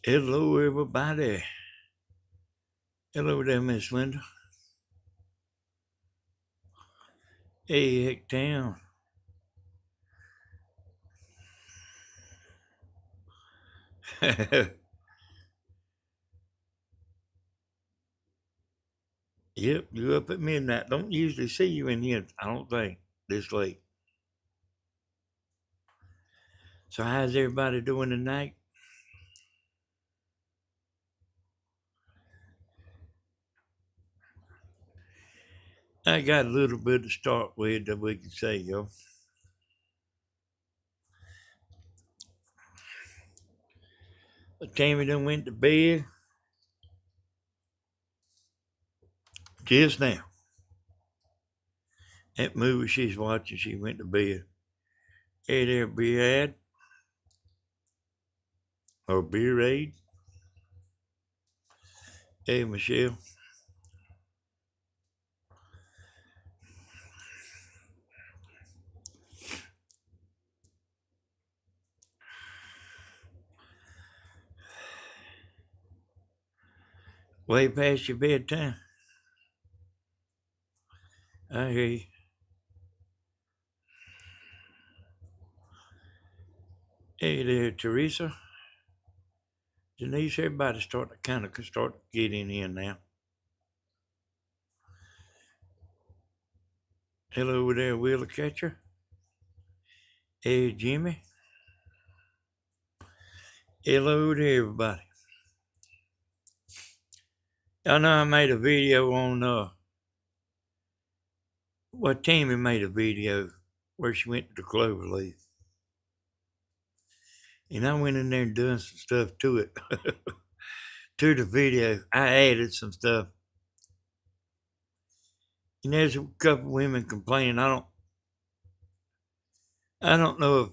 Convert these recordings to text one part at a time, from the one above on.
Hello, everybody. Hello there, Miss Linda. Hey, Heck Town. Yep, you up at midnight. Don't usually see you in here, I don't think, this late. So, how's everybody doing tonight? I got a little bit to start with that we can say, yo. Tammy done went to bed just now. That movie she's watching, she went to bed. Hey there, Beard or Beard. Hey, Michelle. Way past your bedtime. I hear you. Hey there, Teresa. Denise, everybody start to get in here now. Hello there, Wheeler Catcher. Hey, Jimmy. Hello to everybody. I know I made a video on Tammy made a video where she went to the clover leaf. And I went in there and done some stuff to it. To the video. I added some stuff. And there's a couple women complaining. I don't know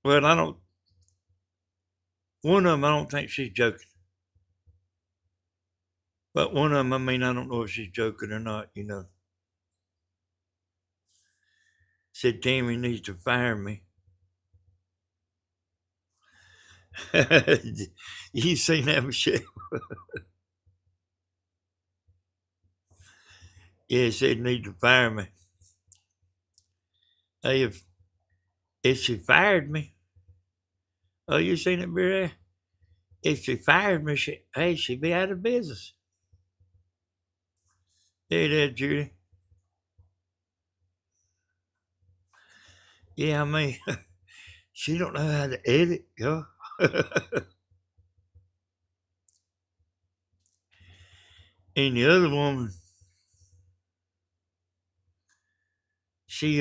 if I don't one of them I don't think she's joking. But one of them, I don't know if she's joking or not. Said Tammy needs to fire me. You seen that, Michelle? Yeah, said need to fire me. Hey, if she fired me, oh, you seen it, Barry? If she fired me, she'd be out of business. Hey there, Judy. Yeah, she don't know how to edit, yo. And the other woman, she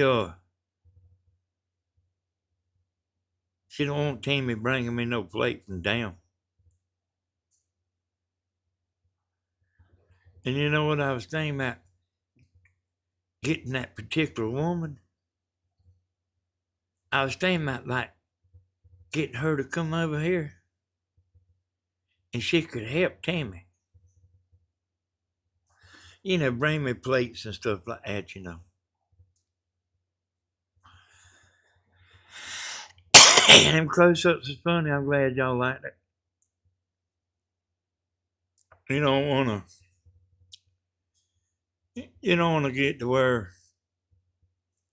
she don't want Tammy bringing me no plate from down. And you know what I was thinking about? Getting that particular woman. I was thinking about like getting her to come over here and she could help Tammy. Bring me plates and stuff like that. And them close ups is funny. I'm glad y'all liked it. You don't wanna get to where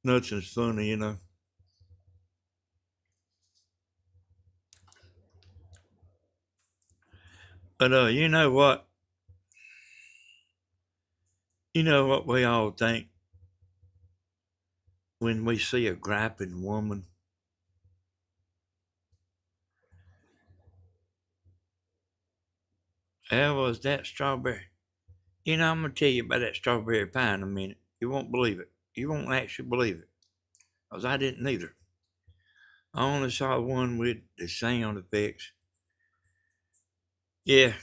nothing's funny. But you know what? You know what we all think when we see a griping woman? How was that strawberry? I'm gonna tell you about that strawberry pie in a minute. You won't believe it. You won't actually believe it. Because I didn't either. I only saw one with the sound effects. Yeah,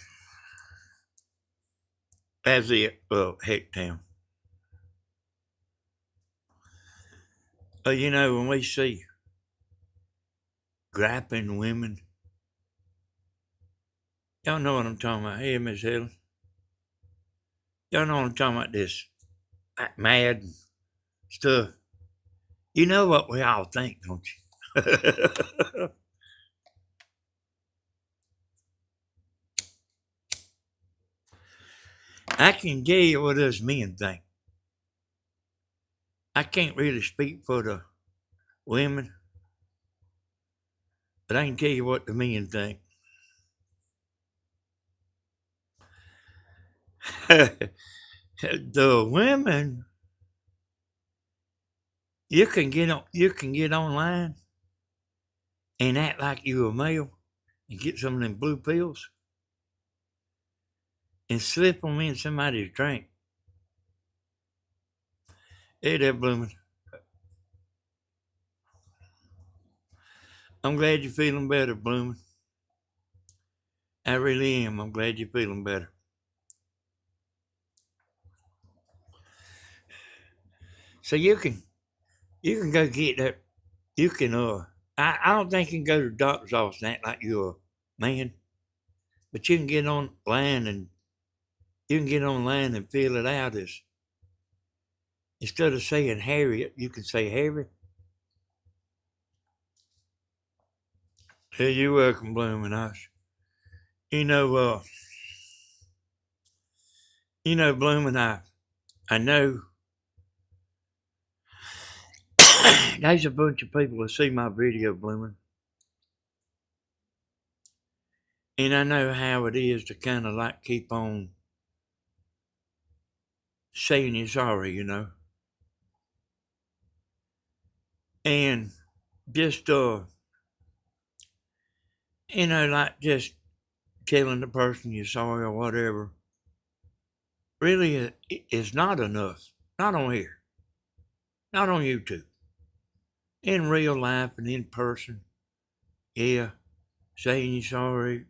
that's it. Well, heck town. When we see griping women, y'all know what I'm talking about. Hey, Miss Helen. Y'all know what I'm talking about, this like mad stuff. You know what we all think, don't you? I can tell you what us men think. I can't really speak for the women, but I can tell you what the men think. The women, you can get online and act like you a male and get some of them blue pills and slip them in somebody's drink. Hey there, Bloomin'. I'm glad you're feeling better, Bloomin'. I really am. I'm glad you're feeling better. So you can go get that. You can I don't think you can go to the doctor's office and act like you're a man, but you can get online and fill it out as instead of saying Harriet, you can say Harry. Hey, you're welcome, Bloomin' Eyes. You know, uh, Bloomin' Eye. I know there's a bunch of people that see my video, Bloomin', and I know how it is to kind of like keep on saying you're sorry, and just like just telling the person you're sorry or whatever really is not enough. Not on here, not on YouTube. In real life and in person, yeah, saying you're sorry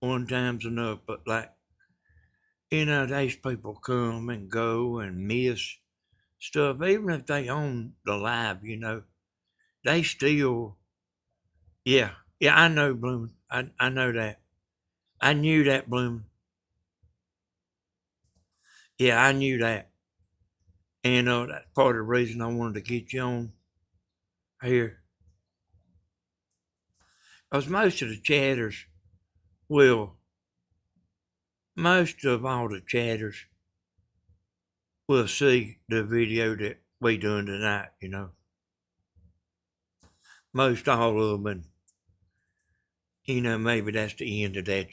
one time's enough. But like, these people come and go and miss stuff, even if they own the live, they still, yeah, yeah, I know, Bloomin'. I know that. I knew that, Bloomin'. Yeah, I knew that. And that's part of the reason I wanted to get you on here. Because most of the chatters will, most of all the chatters will see the video that we doing tonight. Most all of them, and, maybe that's the end of that.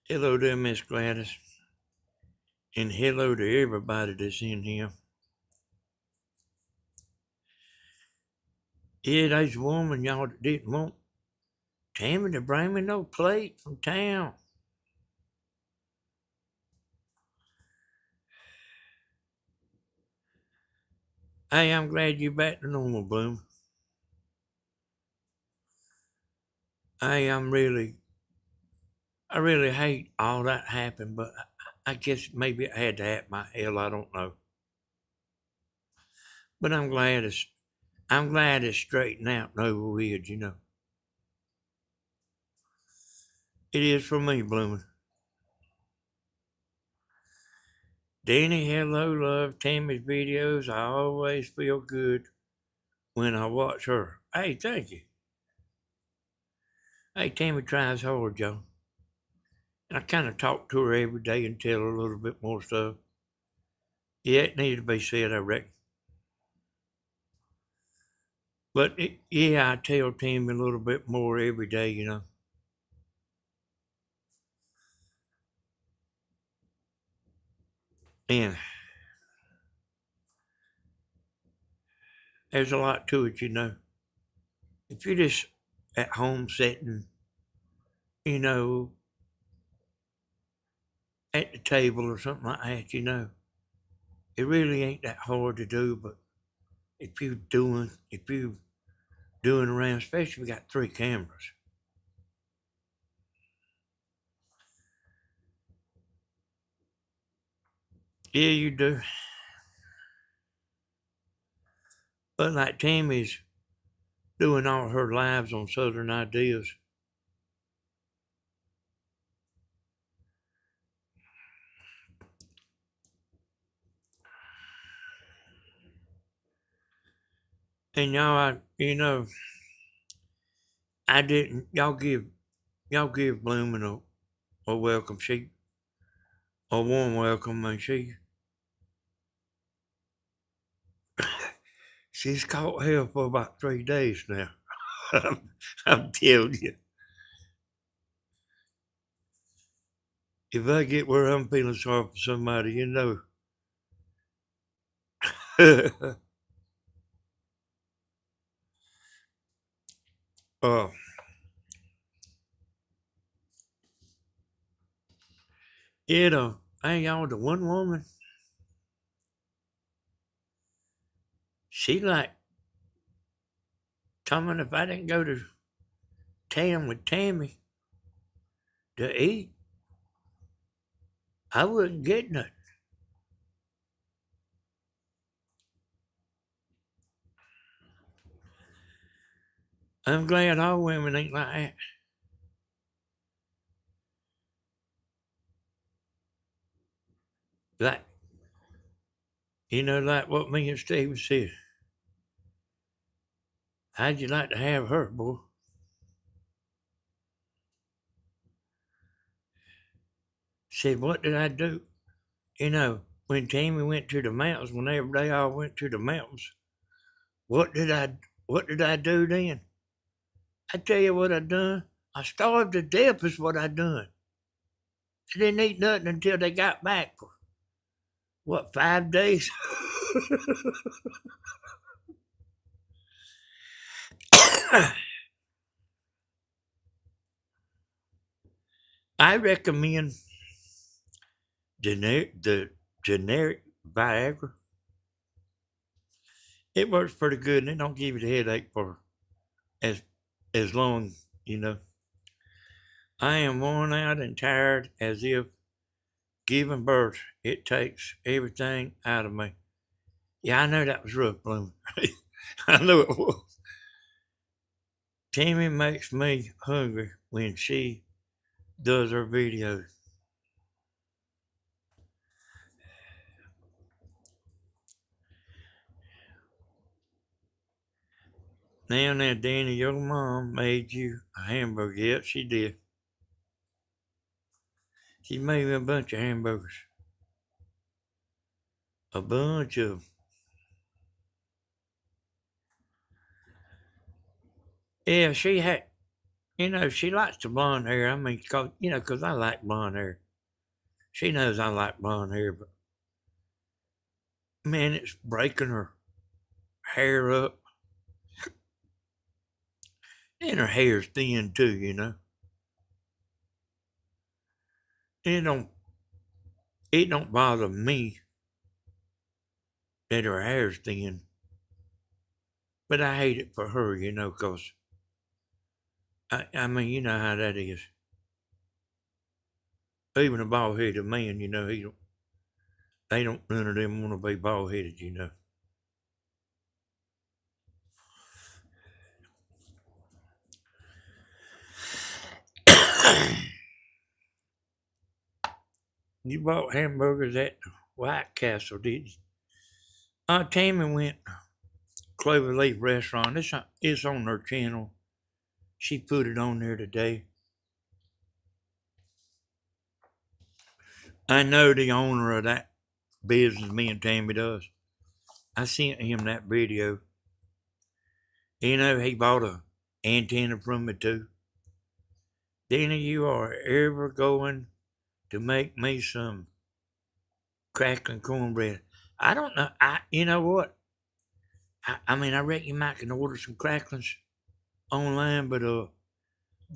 Hello there, Miss Gladys. And hello to everybody that's in here. Yeah, there's a woman y'all that didn't want Tammy to bring me no plate from town. Hey, I'm glad you're back to normal, Bloom. Hey, I really hate all that happened, but I guess maybe it had to happen. Hell, I don't know. But I'm glad it's straightened out and over with. It is for me, Bloomin'. Danny, hello, love Tammy's videos. I always feel good when I watch her. Hey, thank you. Hey, Tammy tries hard, y'all. I kind of talk to her every day and tell her a little bit more stuff. Yeah, it needs to be said, I reckon. But yeah, I tell Tammy a little bit more every day. And there's a lot to it. If you're just at home sitting, you know, at the table or something like that, it really ain't that hard to do. But if you doing around, especially if we got 3 cameras. Yeah, you do. But like Tammy's doing all her lives on Southern Ideas. And I didn't. Y'all give Bloomin' a welcome. A warm welcome, and she's caught hell for about 3 days now. I'm telling you. If I get where I'm feeling sorry for somebody, uh, hey y'all, the one woman, she like, coming if I didn't go to town with Tammy to eat, I wouldn't get nothing. I'm glad all women ain't like that. Like, like what me and Steven said. How'd you like to have her, boy? Said, what did I do? When Tammy went to the mountains, whenever they all went to the mountains, what did I do then? I tell you what I done. I starved to death is what I done. I didn't eat nothing until they got back for, what, 5 days? I recommend the generic Viagra. It works pretty good and it don't give you the headache for as as long, you know. I am worn out and tired as if giving birth. It takes everything out of me. Yeah, I know that was rough, Bloom. I know it was. Tammy makes me hungry when she does her videos. Now, Danny, your mom made you a hamburger. Yep, she did. She made me a bunch of hamburgers. A bunch of 'em. Yeah, she had, she likes the blonde hair. I mean, cause I like blonde hair. She knows I like blonde hair, but man, it's breaking her hair up. And her hair's thin too. It don't, it don't bother me that her hair's thin, but I hate it for her, cause I mean, you know how that is. Even a bald headed man, they don't none of them want to be bald headed. You bought hamburgers at White Castle, did you? Tammy went Cloverleaf Restaurant. It's on her channel. She put it on there today. I know the owner of that business me and Tammy does. I sent him that video. He bought a antenna from me too. Danny, you are ever going to make me some crackling cornbread? I don't know. You know what? I mean, I reckon you might can order some cracklings online, but the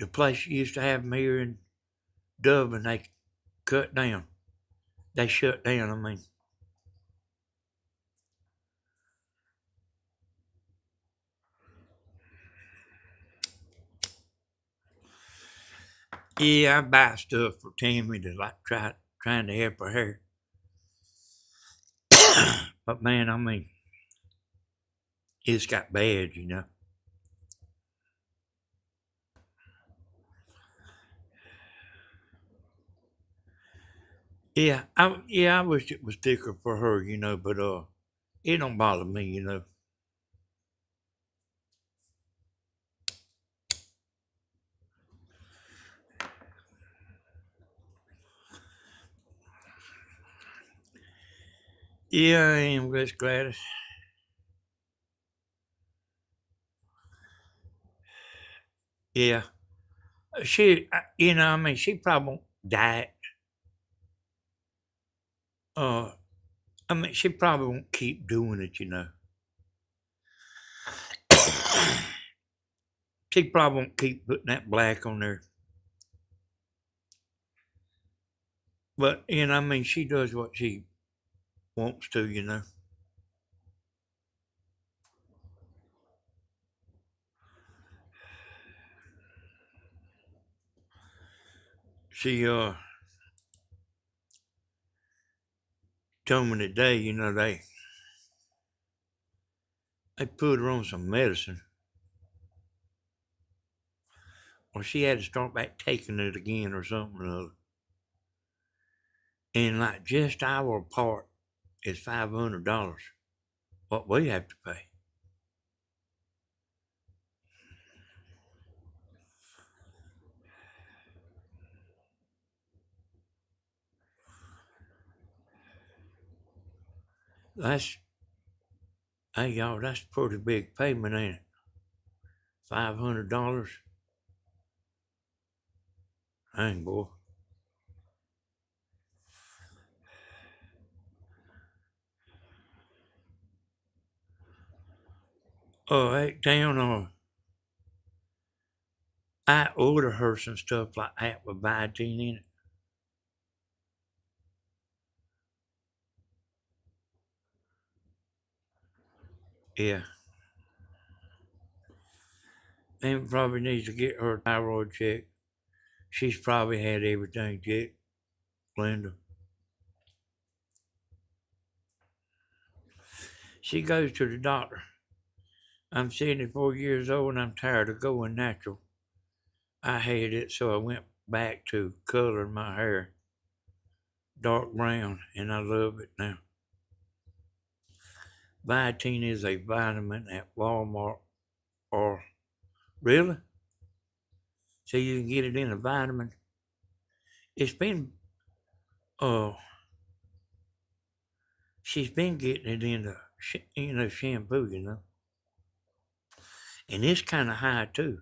place you used to have them here in Dublin, they cut down. They shut down. I mean, yeah, I buy stuff for Tammy to like trying to help her hair. But man, I mean, it's got bad. Yeah, I wish it was thicker for her, but it don't bother me. Yeah, I am, Miss Gladys. Yeah. I mean, she probably won't die. Uh, I mean, she probably won't keep doing it. She probably won't keep putting that black on there. But, I mean, she does what she wants to. She told me today, they put her on some medicine. Or she had to start back taking it again or something or other. And like just our part is $500. What we have to pay. That's Hey y'all, that's a pretty big payment, ain't it? $500. Dang boy. Oh, hey, down I order her some stuff like that with biotin in it. Yeah. Then probably needs to get her thyroid checked. She's probably had everything checked, Linda. She goes to the doctor. I'm 74 years old and I'm tired of going natural. I hate it, so I went back to coloring my hair dark brown, and I love it now. Biotin is a vitamin at Walmart, or really? So you can get it in a vitamin. It's been, uh, she's been getting it in the, shampoo, and it's kind of high too.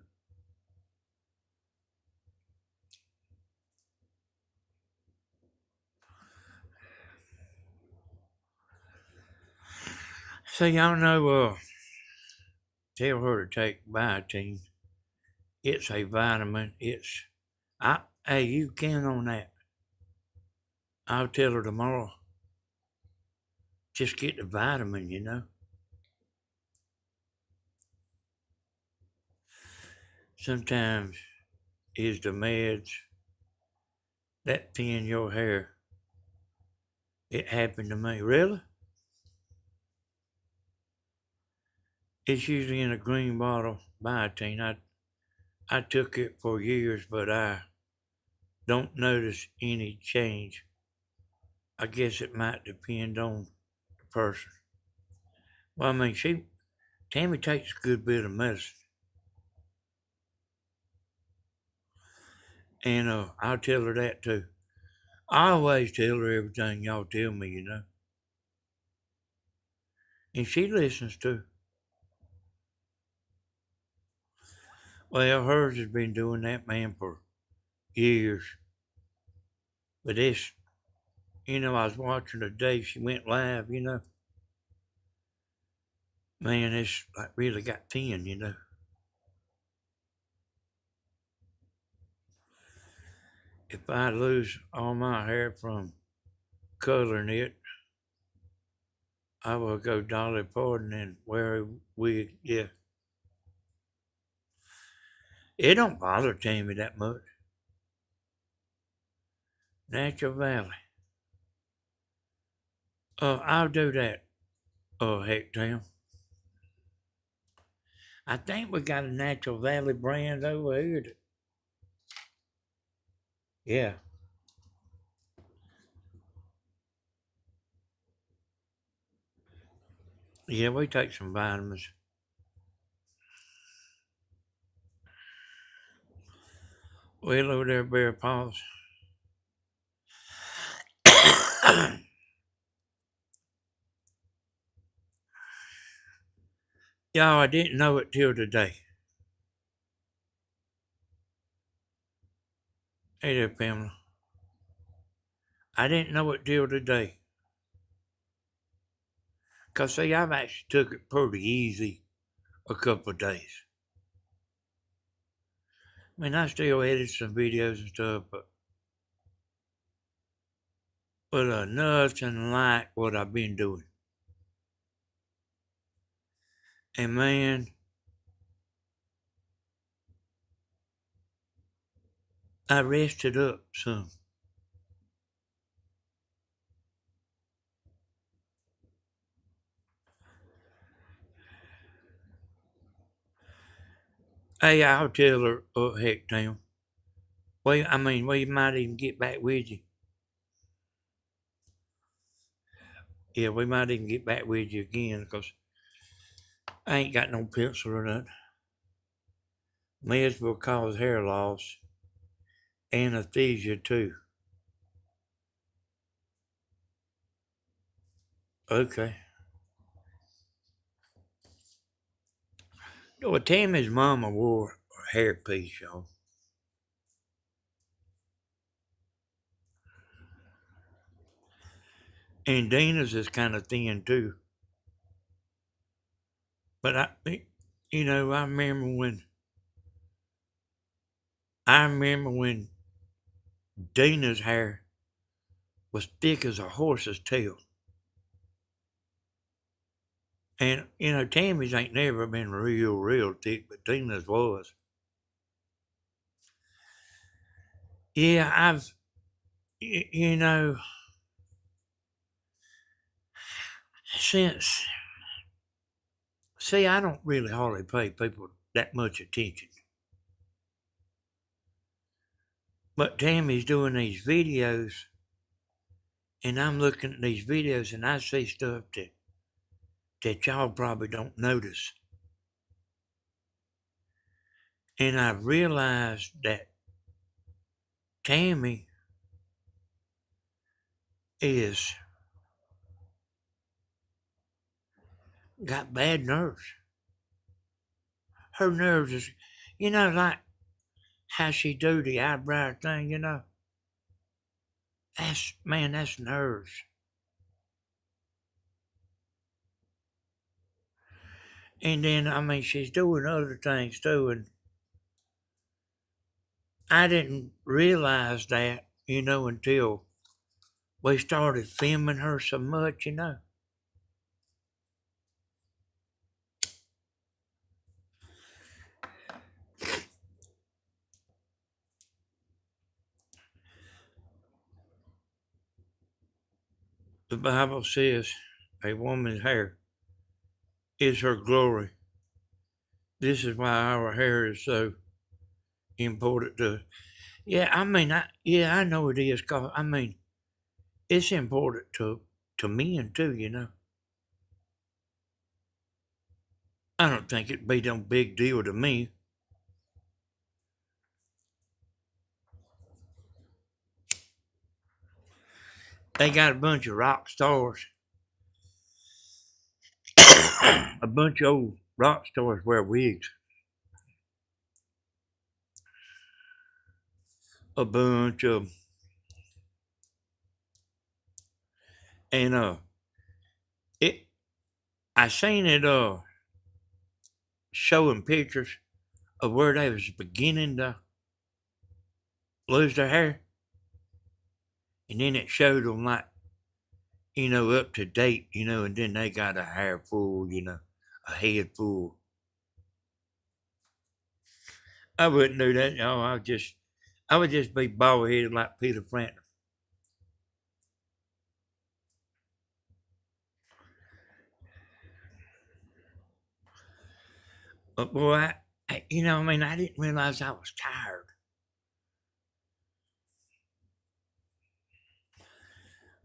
So y'all know, tell her to take biotin. It's a vitamin. Hey, you count on that. I'll tell her tomorrow. Just get the vitamin. Sometimes is the meds that thin your hair. It happened to me. Really? It's usually in a green bottle, biotin. I took it for years, but I don't notice any change. I guess it might depend on the person. Well, I mean, Tammy takes a good bit of medicine, and I'll tell her that too. I always tell her everything y'all tell me, and she listens to. Well, hers has been doing that, man, for years. But I was watching the day she went live. Man, it's like really got thin. If I lose all my hair from coloring it, I will go Dolly Parton and wear a wig. Yeah. It don't bother Tammy that much. Natural Valley. I'll do that. Heck, Tam. I think we got a Natural Valley brand over here. Yeah. Yeah, we take some vitamins. Well, over there, Bear Paws. Y'all, I didn't know it till today. Hey there, Pamela. I didn't know it till today. 'Cause see, I've actually took it pretty easy a couple of days. I mean, I still edit some videos and stuff, but nothing like what I've been doing. And man, I rested up some. Hey, I'll tell her, heck, Tim. We might even get back with you. Yeah, we might even get back with you again, 'cause I ain't got no pencil or nothing. Meds will cause hair loss, anesthesia too. Okay. Well, Tammy's mama wore a hairpiece, y'all. And Dina's is kind of thin too. But I remember when Dina's hair was thick as a horse's tail. And, Tammy's ain't never been real thick, but Dina's was. Yeah, you know, since, see, I don't really hardly pay people that much attention. But Tammy's doing these videos, and I'm looking at these videos, and I see stuff that y'all probably don't notice. And I realized that Tammy is got bad nerves. Her nerves is, like how she do the eyebrow thing. That's nerves. And then she's doing other things too, and I didn't realize that, until we started filming her so much. The Bible says a woman's hair is her glory. This is why our hair is so important to. Yeah, I know it is. 'Cause it's important to men too. I don't think it'd be no big deal to me. They got a bunch of rock stars. A bunch of old rock stars wear wigs. A bunch of, and it. I seen it showing pictures of where they was beginning to lose their hair, and then it showed them like, up to date, and then they got a hair full, a head full. I wouldn't do that, I would just be bald headed like Peter Frampton. But boy, I didn't realize I was tired.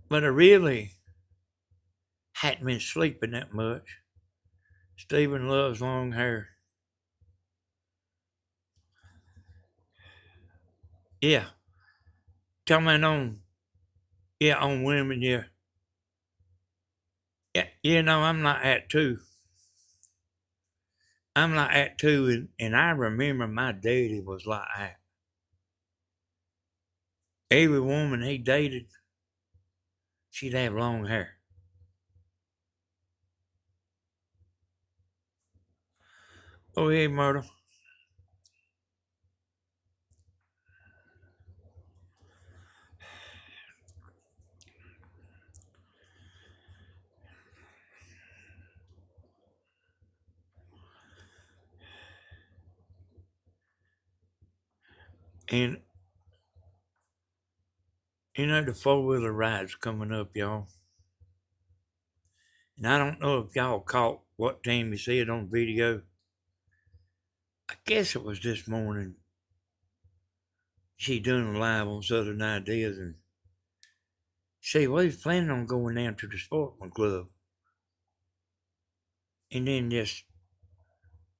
But I really hadn't been sleeping that much. Stephen loves long hair. Yeah, comment on, yeah, on women, yeah. Yeah, I'm like that too. I'm like that too, and I remember my daddy was like that. Every woman he dated, she'd have long hair. Oh, yeah, Myrtle. And, the four-wheeler ride's coming up, y'all. And I don't know if y'all caught what Tammy said on video. I guess it was this morning. She doing a live on Southern Ideas, and she was planning on going down to the sportsman club and then just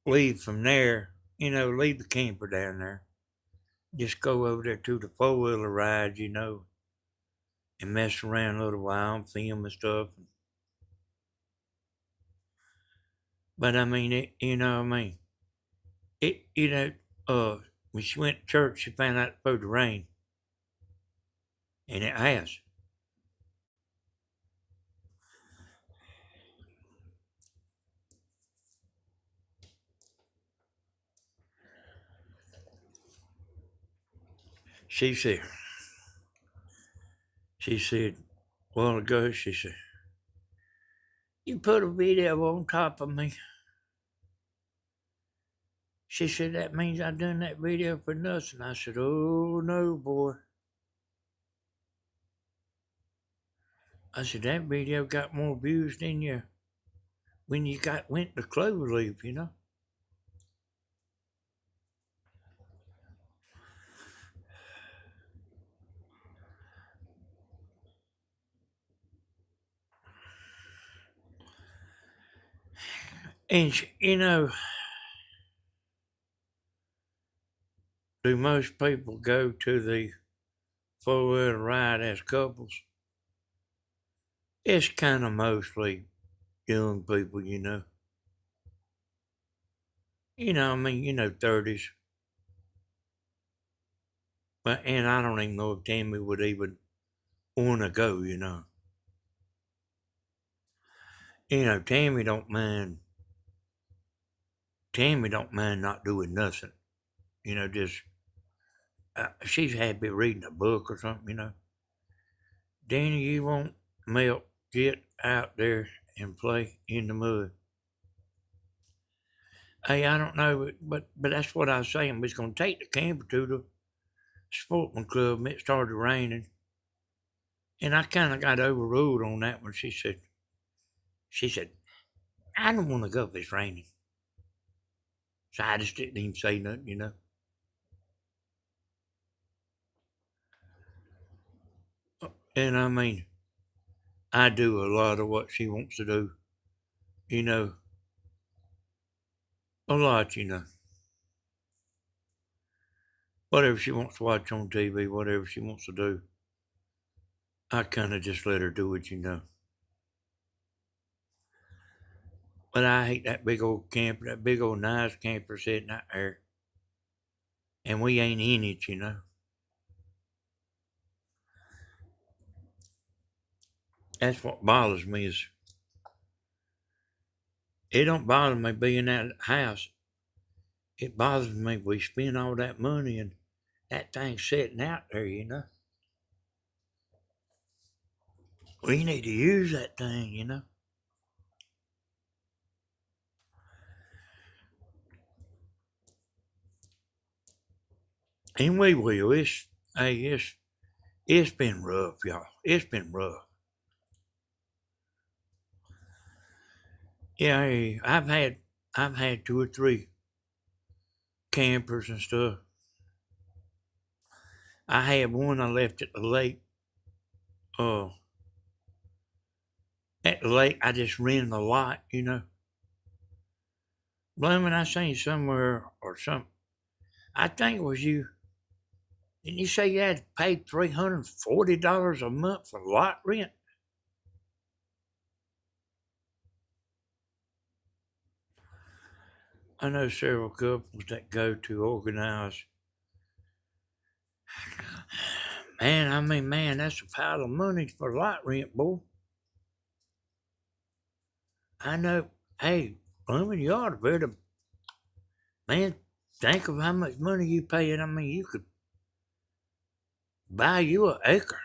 leave from there, leave the camper down there. Just go over there to the four-wheeler ride, and mess around a little while and film and stuff. But I mean, when she went to church, she found out it's supposed to rain, and it has. She said, a while ago, she said, "You put a video on top of me." She said, "That means I done that video for nothing." I said, "Oh, no, boy." I said, "That video got more views than you when you went to Cloverleaf." And, do most people go to the four-wheeler ride as couples? It's kind of mostly young people, I mean, 30s. And I don't even know if Tammy would even want to go. Tammy don't mind. Tammy don't mind not doing nothing. Just she's happy reading a book or something. Danny, you won't melt. Get out there and play in the mud. Hey, I don't know, but that's what I was saying. We was gonna take the camper to the sportsman club, and it started raining, and I kind of got overruled on that one. She said, "I don't want to go if it's raining." So I just didn't even say nothing. And I mean, I do a lot of what she wants to do, you know, a lot. Whatever she wants to watch on TV, whatever she wants to do, I kind of just let her do it. But I hate that big old camper, that big old nice camper sitting out there, and we ain't in it. That's what bothers me is it don't bother me being at the house. It bothers me we spend all that money and that thing's sitting out there. We need to use that thing. And we will. It's been rough, y'all. It's been rough. Yeah, hey, I've had two or three campers and stuff. I had one I left at the lake. Uh, at the lake, I just rented a lot. Blooming, I seen somewhere or something. I think it was you. Didn't you say you had to pay $340 a month for lot rent? I know several couples that go to organize. Man, I mean, man, that's a pile of money for lot rent, boy. I know. Hey, Blooming, you ought to better, man, think of how much money you pay. And I mean, you could buy you an acre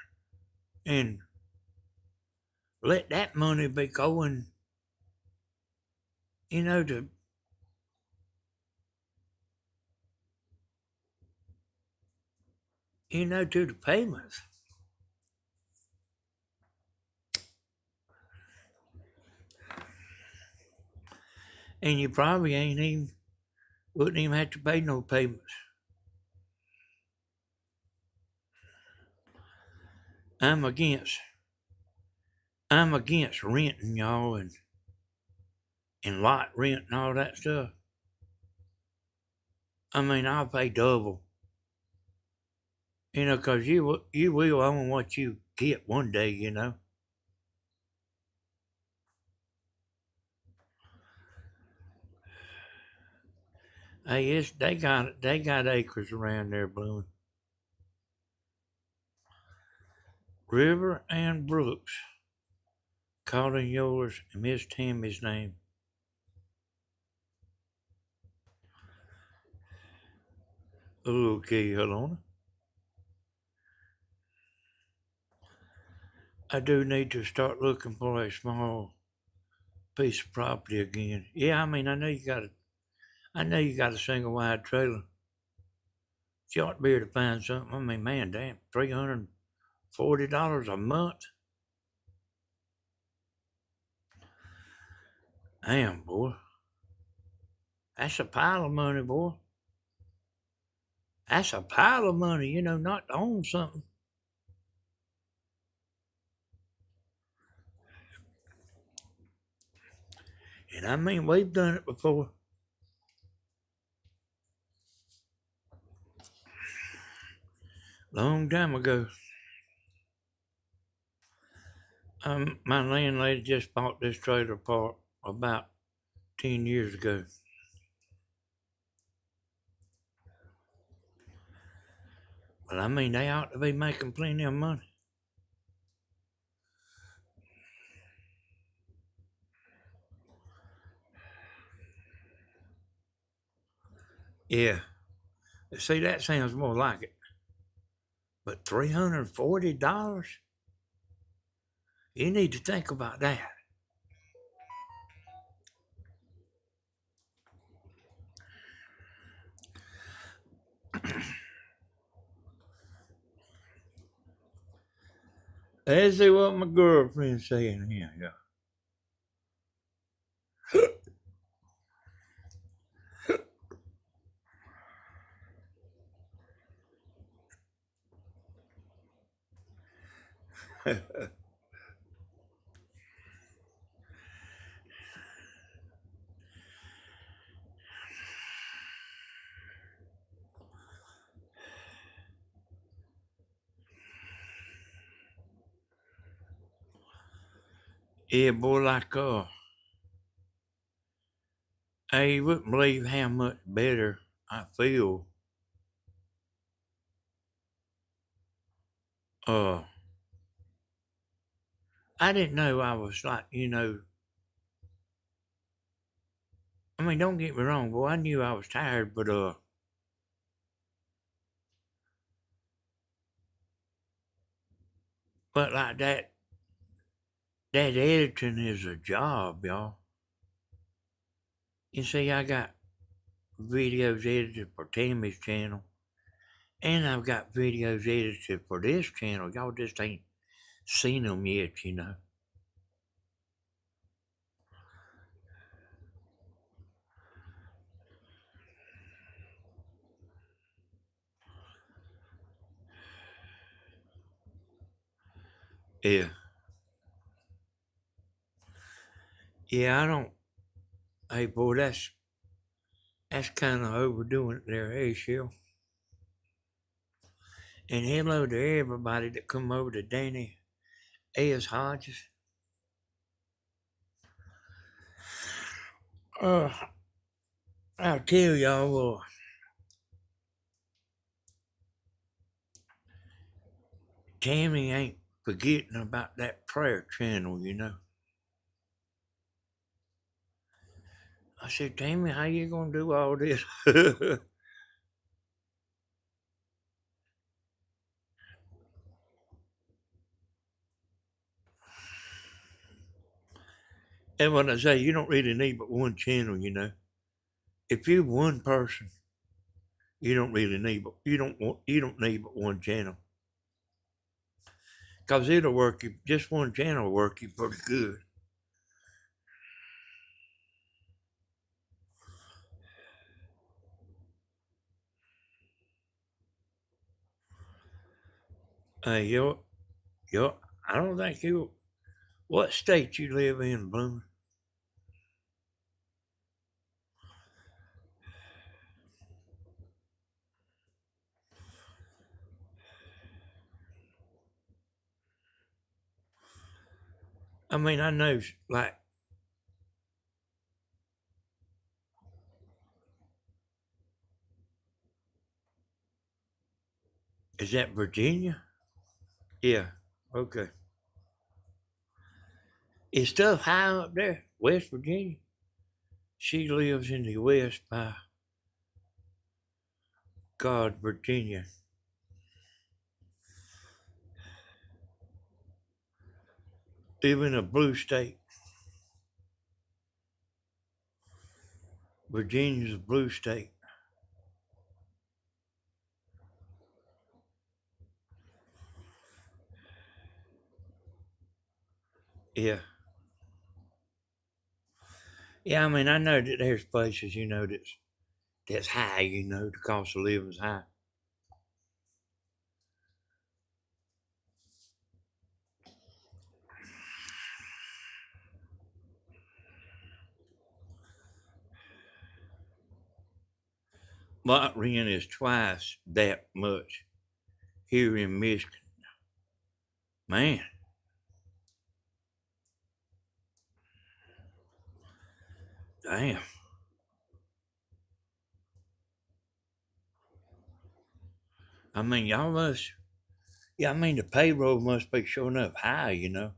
and let that money be going, to, to the payments. And you probably wouldn't even have to pay no payments. I'm against, I'm against renting, y'all, and lot rent and all that stuff. I mean, I'll pay double, 'cause you will own what you get one day. Hey, they got acres around there, Blooming. River and Brooks, calling yours and Miss Tammy's name. Okay, Helena. I do need to start looking for a small piece of property again. Yeah, I mean, I know you got a single wide trailer. You ought to be able to find something. I mean, man, damn, $340 a month. Damn, boy, that's a pile of money, boy. That's a pile of money, not to own something. And I mean, we've done it before. Long time ago. My landlady just bought this trailer park about 10 years ago. Well, I mean, they ought to be making plenty of money. Yeah. See, that sounds more like it. But $340? You need to think about that. Let's see what my girlfriend's saying here. Yeah. Yeah, boy, like, hey, you wouldn't believe how much better I feel. Uh, I didn't know I was like, I mean, don't get me wrong, boy, I knew I was tired, but like that editing is a job, y'all. You see, I got videos edited for Tammy's channel, and I've got videos edited for this channel. Y'all just ain't seen them yet. Yeah. Yeah, I don't. Hey, boy, that's kind of overdoing it there, hey, Shell. And hello to everybody that come over to Danny A.S. Hodges. Uh, I'll tell y'all, Tammy ain't forgetting about that prayer channel, you know. I said, Tammy, how you gonna do all this? And when I say you don't really need but one channel, you know. If you're one person, you don't really need but you don't need but one channel. Cause it'll work you just one channel will work you pretty good. Yo, I don't think you what state you live in, Bloom? I mean, I know like is that Virginia? Yeah. Okay. Is stuff high up there, West Virginia? She lives in the West by God, Virginia. Live in a blue state. Virginia's a blue state. Yeah. Yeah, I mean, I know that there's places, you know, that's high, you know, the cost of living's high. Lot rent is twice that much here in Michigan. Man, damn. I mean, y'all must, yeah, I mean, the payroll must be showing up high, you know.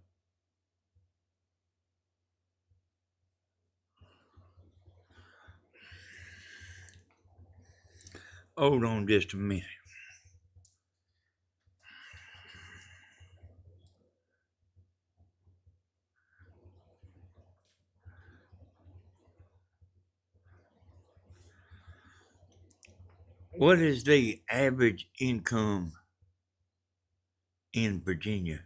Hold on just a minute. What is the average income in Virginia?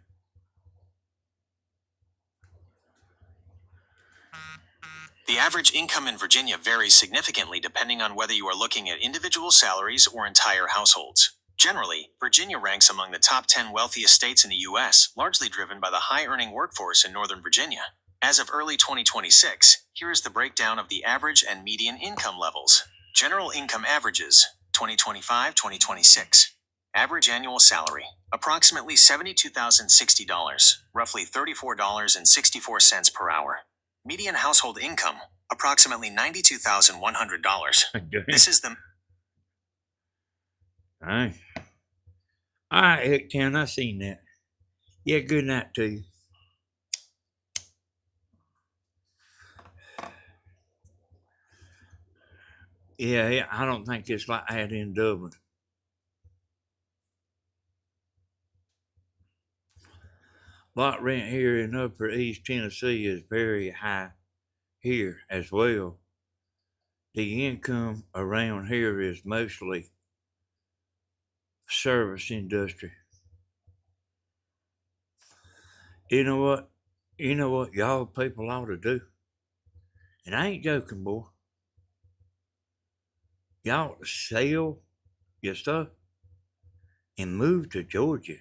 The average income in Virginia varies significantly depending on whether you are looking at individual salaries or entire households. Generally, Virginia ranks among the top 10 wealthiest states in the U.S., largely driven by the high-earning workforce in Northern Virginia. As of early 2026, here is the breakdown of the average and median income levels. General income averages, 2025-2026. Average annual salary, approximately $72,060, roughly $34.64 per hour. Median household income, approximately $92,100. This is the All right. All right, Hicktown, I seen that. Yeah, good night to you. Yeah, I don't think it's like that in Dublin. Lot rent here in Upper East Tennessee is very high here as well. The income around here is mostly service industry. You know what? You know what y'all people ought to do? And I ain't joking, boy. Y'all ought to sell your stuff and move to Georgia.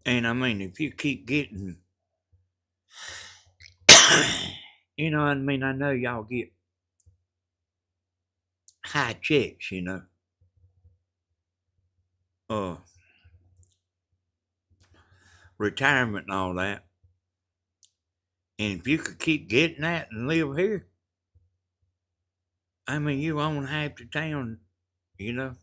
And I mean, if you keep getting, you know, I mean, I know y'all get high checks, you know. Uh, retirement and all that. And if you could keep getting that and live here, I mean, you own half the town, you know.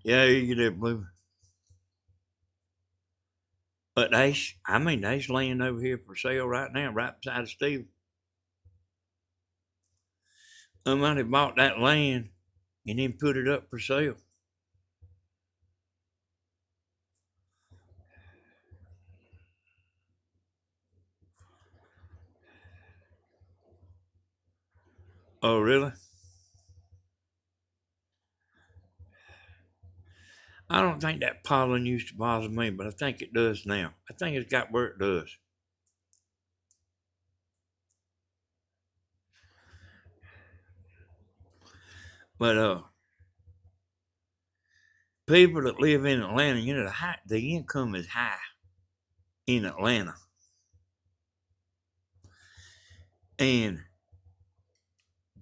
Yeah, you get that blue. But there's land over here for sale right now, right beside of Steve. Somebody bought that land and then put it up for sale. Oh, really? I don't think that pollen used to bother me, but I think it does now. I think it's got where it does. But people that live in Atlanta, you know, the income is high in Atlanta, and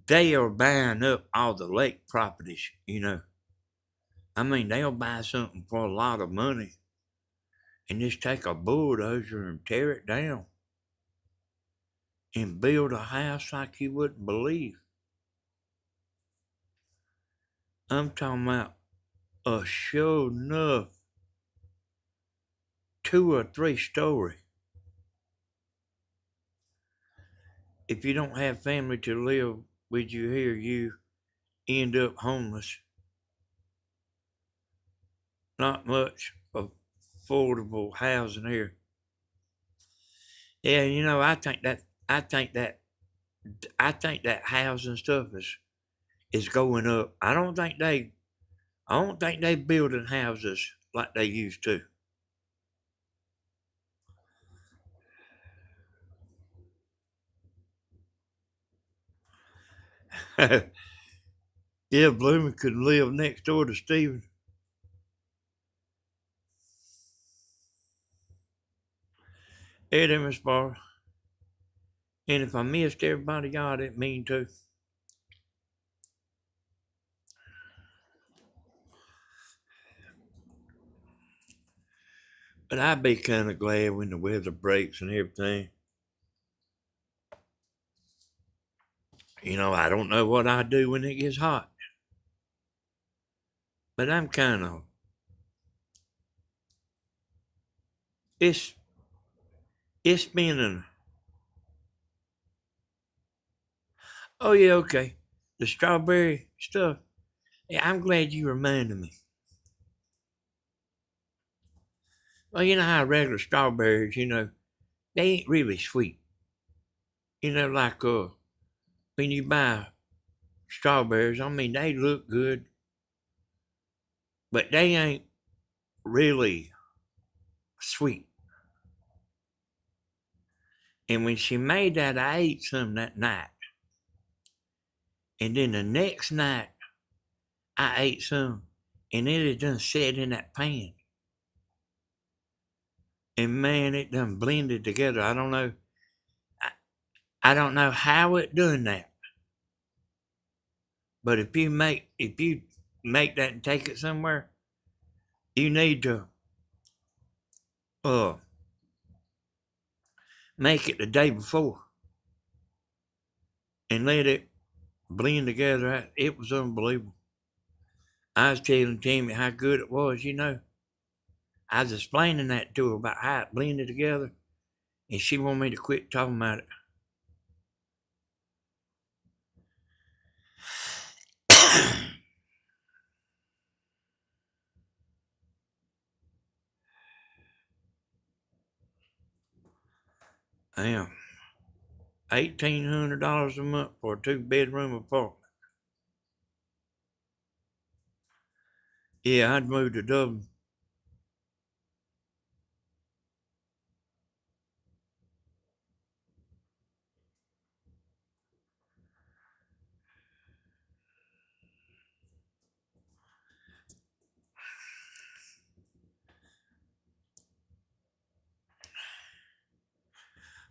they are buying up all the lake properties. You know, I mean, they'll buy something for a lot of money, and just take a bulldozer and tear it down, and build a house like you wouldn't believe. I'm talking about a sure enough 2 or 3 story. If you don't have family to live with you here, you end up homeless. Not much affordable housing here. Yeah, you know, I think that housing stuff is going up. I don't think they building houses like they used to. Yeah, Bloomer could live next door to Steven. Hey there, Miss Barr. And if I missed everybody, y'all didn't mean to. But I'd be kind of glad when the weather breaks and everything. You know, I don't know what I do when it gets hot. But I'm kind of, it's, it's been an, oh yeah, okay. The strawberry stuff. Yeah, I'm glad you reminded me. Well, you know how regular strawberries, you know, they ain't really sweet. You know, like when you buy strawberries, I mean they look good, but they ain't really sweet. And when she made that, I ate some that night. And then the next night, I ate some, and it had done set in that pan. And man, it done blended together. I don't know. I don't know how it done that. But if you make that and take it somewhere, you need to uh make it the day before and let it blend together. It was unbelievable. I was telling Tammy how good it was, you know. I was explaining that to her about how it blended together, and she wanted me to quit talking about it. Damn, $1,800 a month for a 2 bedroom apartment. Yeah, I'd move to Dublin.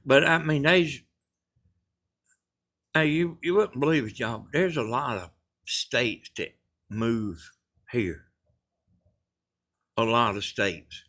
But I mean, hey, you wouldn't believe it, y'all. But there's a lot of states that move here. a lot of states.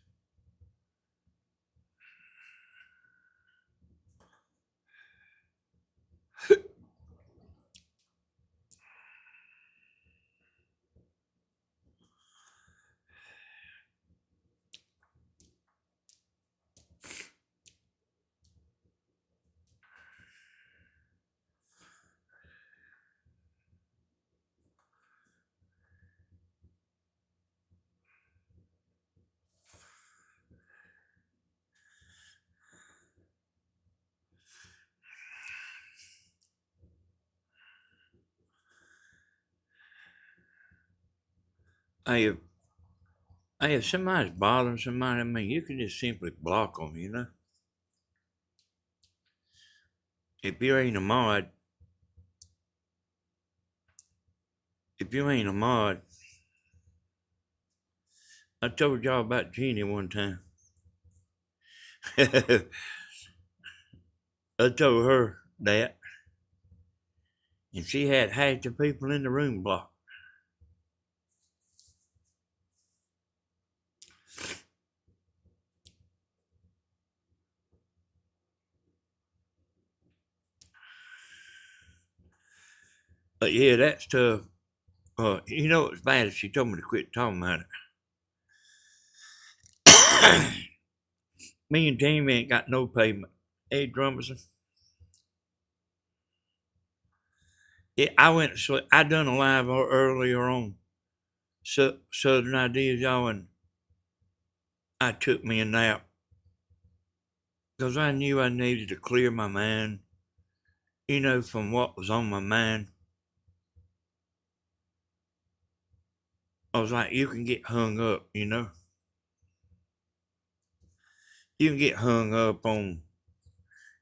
Hey, if somebody's bothering somebody, I mean, you can just simply block them, you know? If you ain't a mod, I told y'all about Jeannie one time. I told her that, and she had half the people in the room blocked. But yeah, that's tough. You know what's bad is she told me to quit talking about it. Me and Tammy ain't got no payment. Hey, Drummerson. Yeah, I went to sleep. I done a live earlier on Southern Ideas, y'all, and I took me a nap because I knew I needed to clear my mind, you know, from what was on my mind. I was like, you can get hung up, you know. You can get hung up on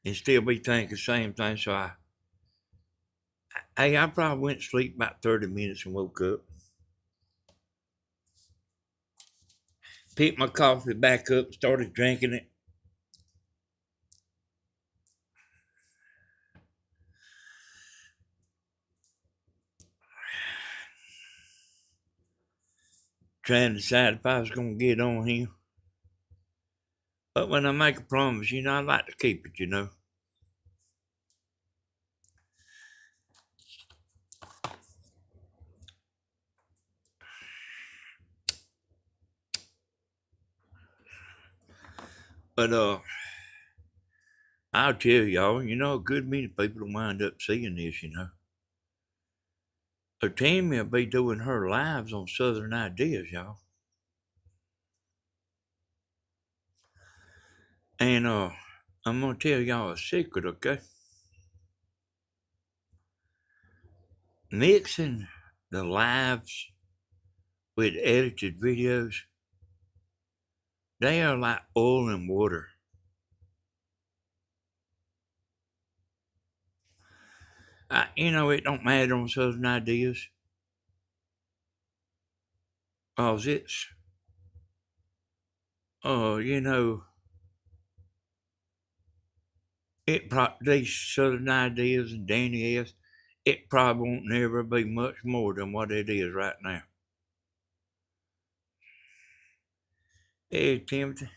and still be thinking the same thing. So I probably went to sleep about 30 minutes and woke up. Picked my coffee back up, started drinking it. Trying to decide if I was going to get on here. But when I make a promise, you know, I like to keep it, you know. But I'll tell y'all, you know, a good many people will wind up seeing this, you know. So Tammy will be doing her lives on Southern Ideas, y'all. And I'm gonna tell y'all a secret, okay? Mixing the lives with edited videos, they are like oil and water. You know, it don't matter on Southern Ideas. Cause it's, you know, these Southern Ideas and Danny S, it probably won't never be much more than what it is right now. Hey, Timothy.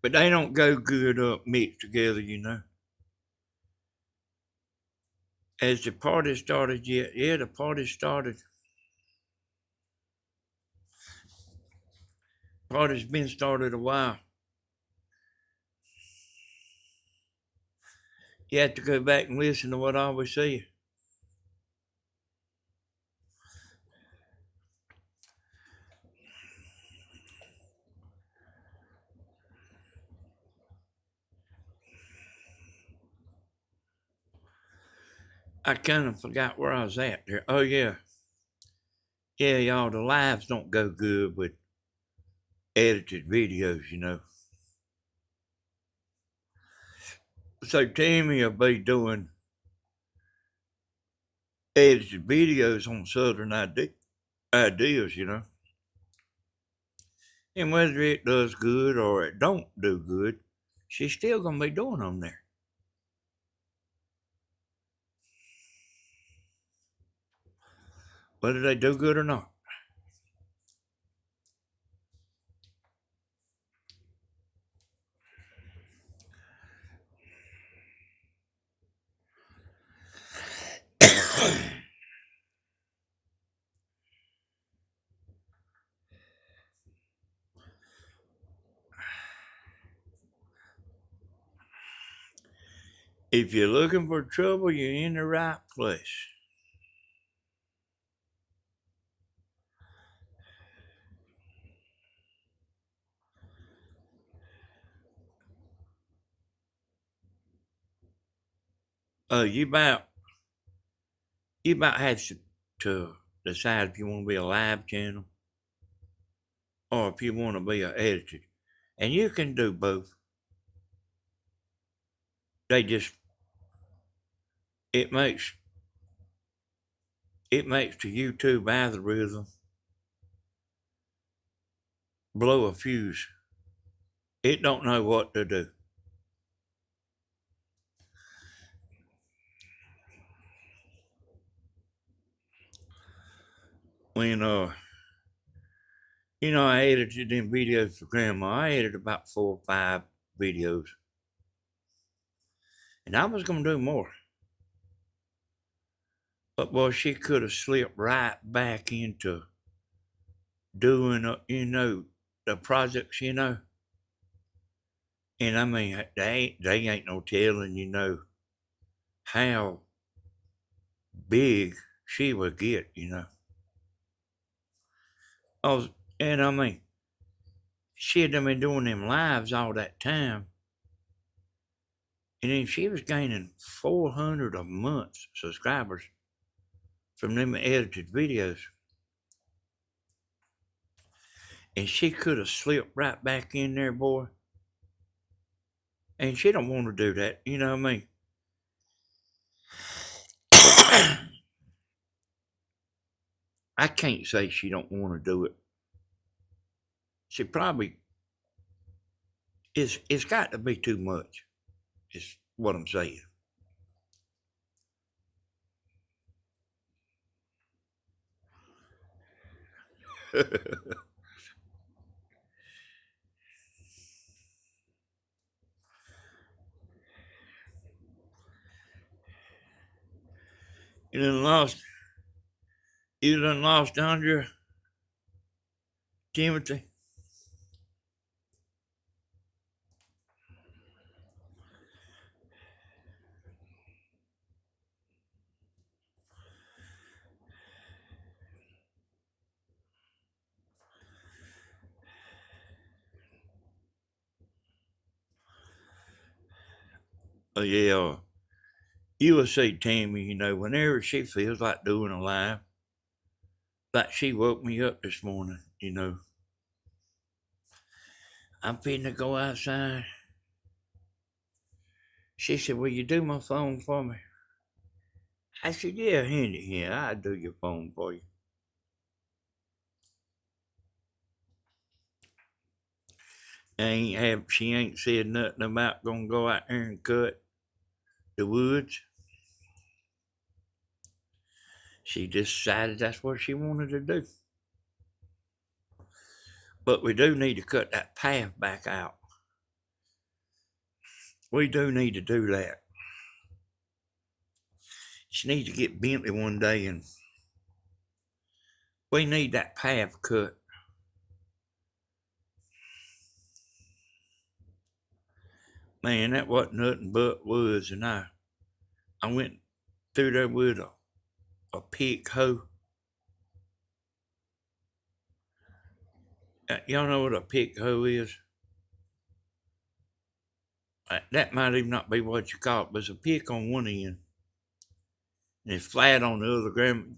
But they don't go good up mixed together, you know. As the party started, yeah, the party started. Party's been started a while. You have to go back and listen to what I always say. I kind of forgot where I was at there. Oh, yeah. Yeah, y'all, the lives don't go good with edited videos, you know. So Tammy will be doing edited videos on Southern Ideas, you know. And whether it does good or it don't do good, she's still gonna be doing them there. whether they do good or not. If you're looking for trouble, you're in the right place. You about have to decide if you want to be a live channel or if you want to be an editor. And you can do both. They just it makes the YouTube algorithm blow a fuse. It don't know what to do. When I edited them videos for Grandma. I edited about 4 or 5 videos, and I was gonna do more. But boy, she could have slipped right back into doing, the projects, And I mean, they ain't no telling, how big she would get. And I mean, she had been doing them lives all that time. And then she was gaining 400 a month subscribers from them edited videos. And she could have slipped right back in there, boy. And she don't want to do that, you know what I mean? I can't say she don't want to do it. She probably it's got to be too much. Is what I'm saying. You done lost Andrea, Timothy. Oh yeah. You will see Tammy, whenever she feels like doing a live, like she woke me up this morning. I'm fitting to go outside. She said, "Will you do my phone for me?" I said, "Yeah, hand it here. I'll do your phone for you." She ain't said nothing about gonna go out there and cut the woods. She just decided that's what she wanted to do. But we do need to cut that path back out. We do need to do that. She needs to get Bentley one day and we need that path cut. Man, that wasn't nothing but woods, and I went through there with a pick hoe. Y'all know what a pick hoe is? That might even not be what you call it, but it's a pick on one end. And it's flat on the other.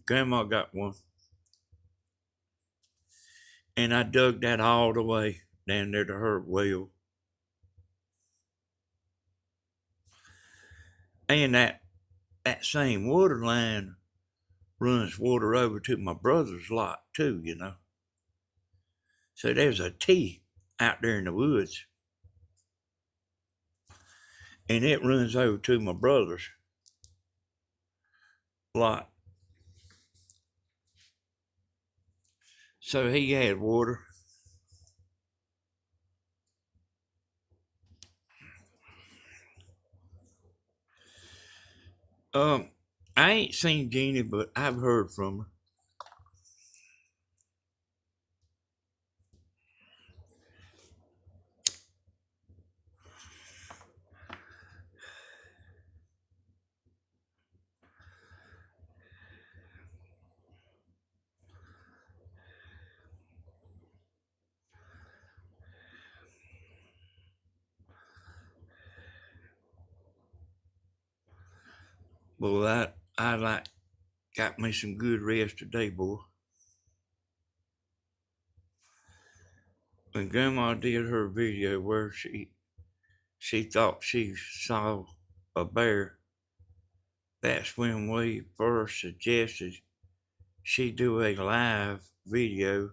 Grandma got one. And I dug that all the way down there to her well. And that same water line runs water over to my brother's lot too. So there's a T out there in the woods. And it runs over to my brother's lot. So he had water. I ain't seen Jeannie, but I've heard from her. Boy, I like got me some good rest today, boy. When Grandma did her video where she thought she saw a bear, that's when we first suggested she do a live video.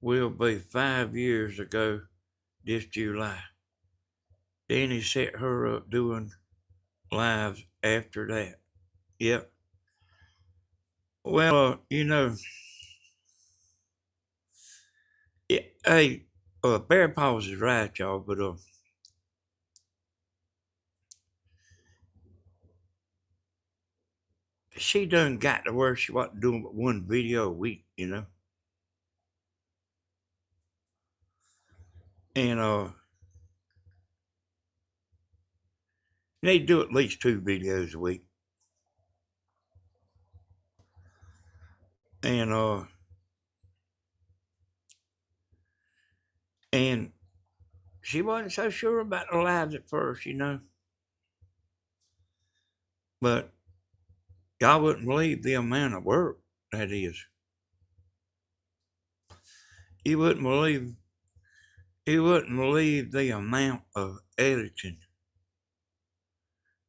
Will be 5 years ago this July. Then he set her up doing lives after that. Yep. Well, hey, Bear Paws is right, y'all, but she done got to where she wasn't doing but one video a week, and they do at least 2 videos a week, and she wasn't so sure about the lives at first, but y'all wouldn't believe the amount of work that is. You wouldn't believe the amount of editing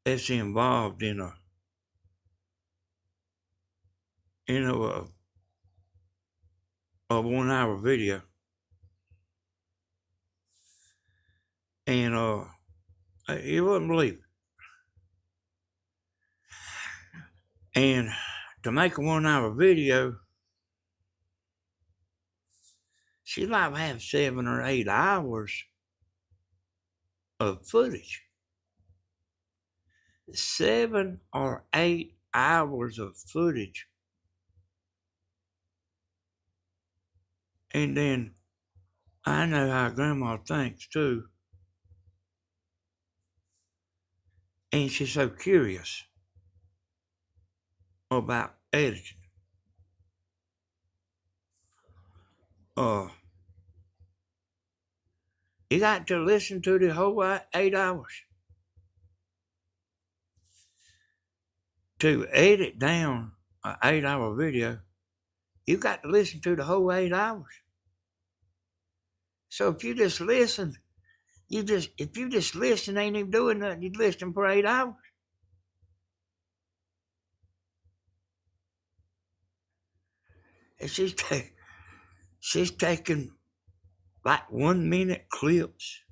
that's involved in a 1 hour video. And you wouldn't believe it. And to make a 1 hour video, she might have 7 or 8 hours of footage. 7 or 8 hours of footage. And then I know how Grandma thinks too. And she's so curious about editing. You got to listen to the whole 8 hours. To edit down an 8 hour video, you got to listen to the whole 8 hours. So if you just listen, if you just listen, ain't even doing nothing, you'd listen for 8 hours. And she's taking like 1 minute clips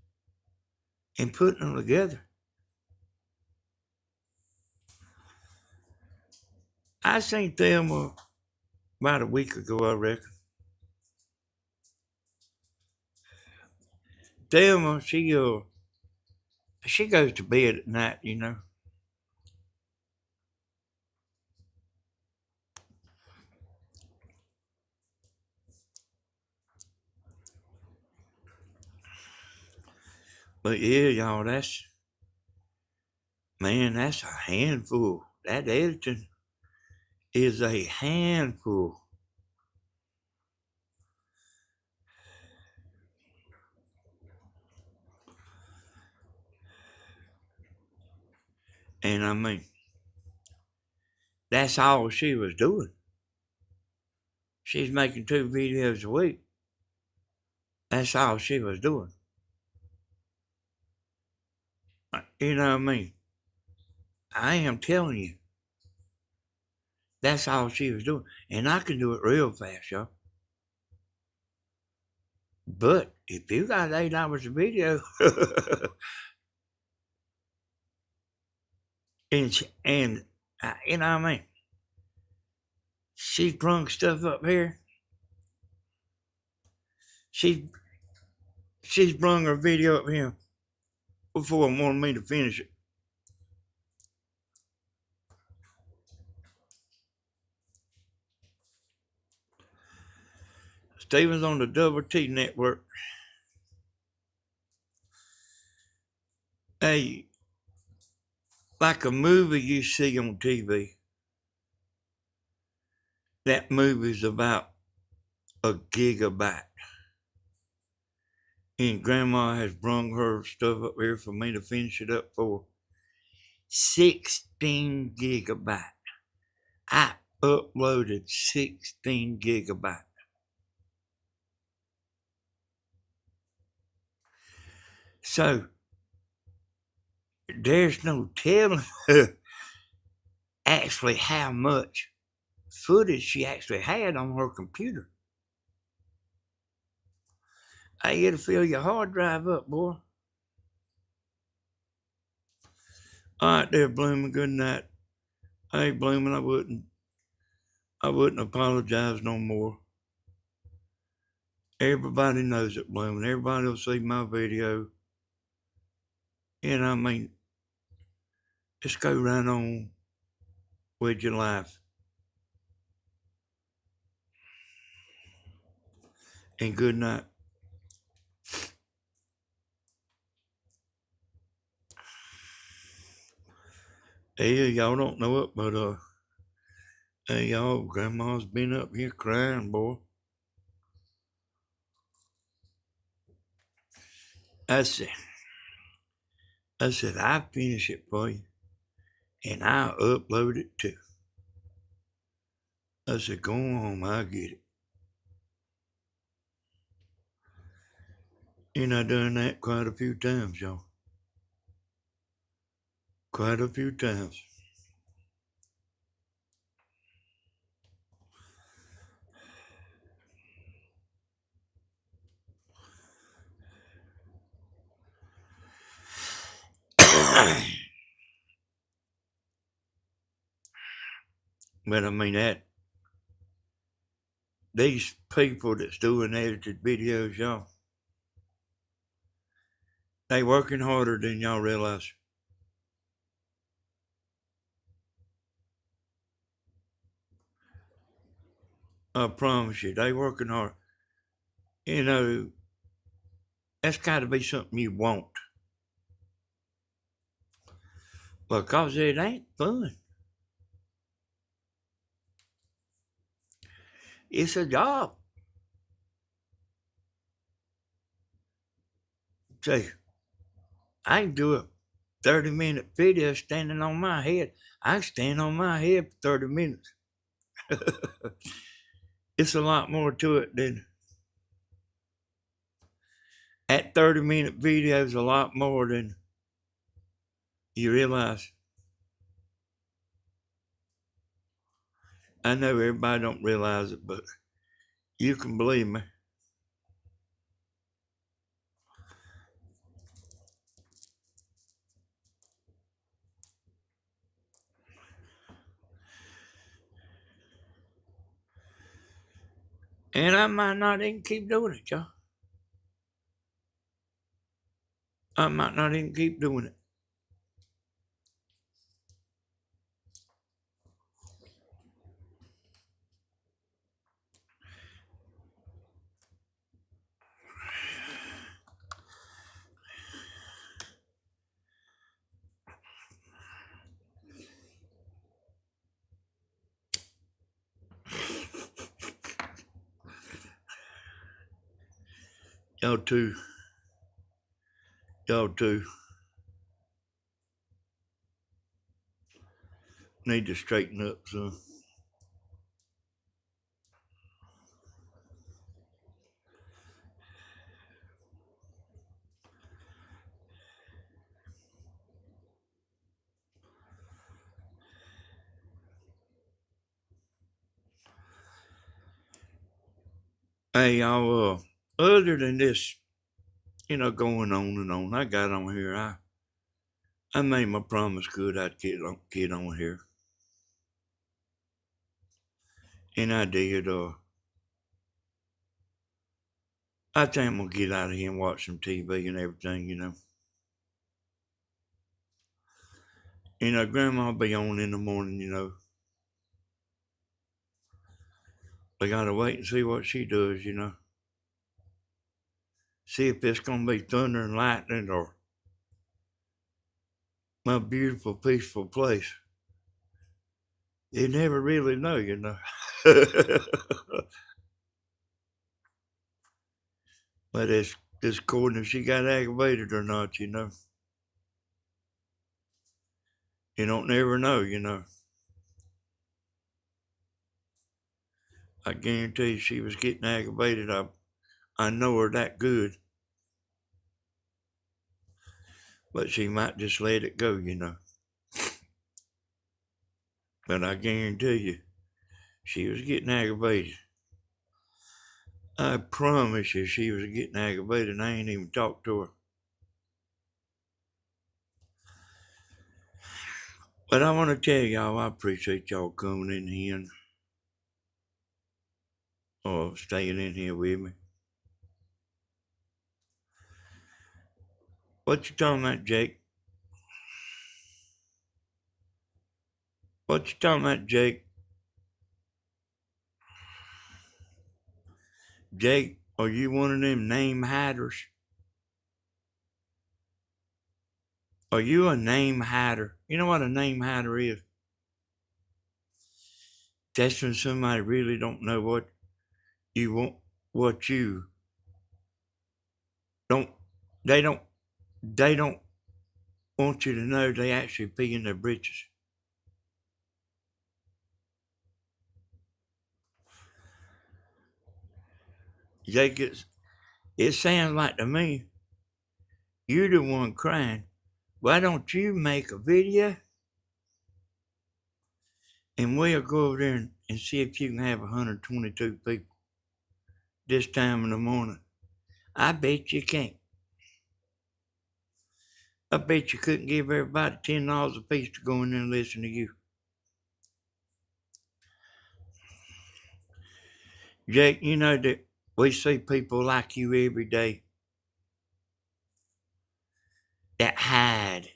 and putting them together. I seen Thelma about a week ago, I reckon. Thelma, she goes to bed at night, But yeah, y'all, that's a handful. That editing is a handful. And I mean, that's all she was doing. She's making 2 videos a week. That's all she was doing. You know what I mean? I am telling you, that's all she was doing. And I can do it real fast, y'all. But if you got 8 hours of video, and you know what I mean? She's brung stuff up here. She's brung her video up here before and wanted me to finish it. Steven's on the Double T Network. Hey, like a movie you see on TV, that movie's about a gigabyte. And Grandma has brung her stuff up here for me to finish it up for 16 gigabyte. I uploaded 16 gigabyte. So there's no telling actually how much footage she actually had on her computer. Hey, it'll fill your hard drive up, boy. All right, there, Bloomin'. Good night. Hey, Bloomin', I wouldn't apologize no more. Everybody knows it, Bloomin'. Everybody will see my video. And I mean, just go right on with your life. And good night. Hey, y'all don't know it, but hey, y'all, Grandma's been up here crying, boy. I said, I finish it for you, and I'll upload it too. I said, go on, I'll get it. And I done that quite a few times, y'all. Quite a few times. But I mean that these people that's doing edited videos, y'all, they working harder than y'all realize. I promise you, they working hard. You know, that's got to be something you want, because it ain't fun. It's a job. See, I can do a 30-minute video standing on my head. I stand on my head for 30 minutes. It's a lot more to it than that 30-minute video is a lot more than you realize. I know everybody don't realize it, but you can believe me. And I might not even keep doing it, y'all. I might not even keep doing it. Y'all too. Need to straighten up, son. Hey, y'all, other than this, going on and on, I got on here. I made my promise good I'd get on here. And I did. I think I'm gonna get out of here and watch some TV and everything, you know. Grandma'll be on in the morning, you know. I gotta wait and see what she does, you know. See if it's gonna be thunder and lightning or my beautiful, peaceful place. You never really know, you know. But it's according if she got aggravated or not, you know. You don't never know, you know. I guarantee you she was getting aggravated. I know her that good. But she might just let it go, you know. But I guarantee you, she was getting aggravated. I promise you she was getting aggravated and I ain't even talked to her. But I want to tell y'all, I appreciate y'all coming in here and staying in here with me. What you talking about, Jake? What you talking about, Jake? Jake, are you one of them name hiders? Are you a name hider? You know what a name hider is? That's when somebody really don't know what you want, what you don't, they don't, they don't want you to know they actually pee in their britches. Jake, it sounds like to me, you're the one crying. Why don't you make a video and we'll go over there and see if you can have 122 people this time in the morning? I bet you can't. I bet you couldn't give everybody $10 a piece to go in there and listen to you. Jake, you know that we see people like you every day that hide.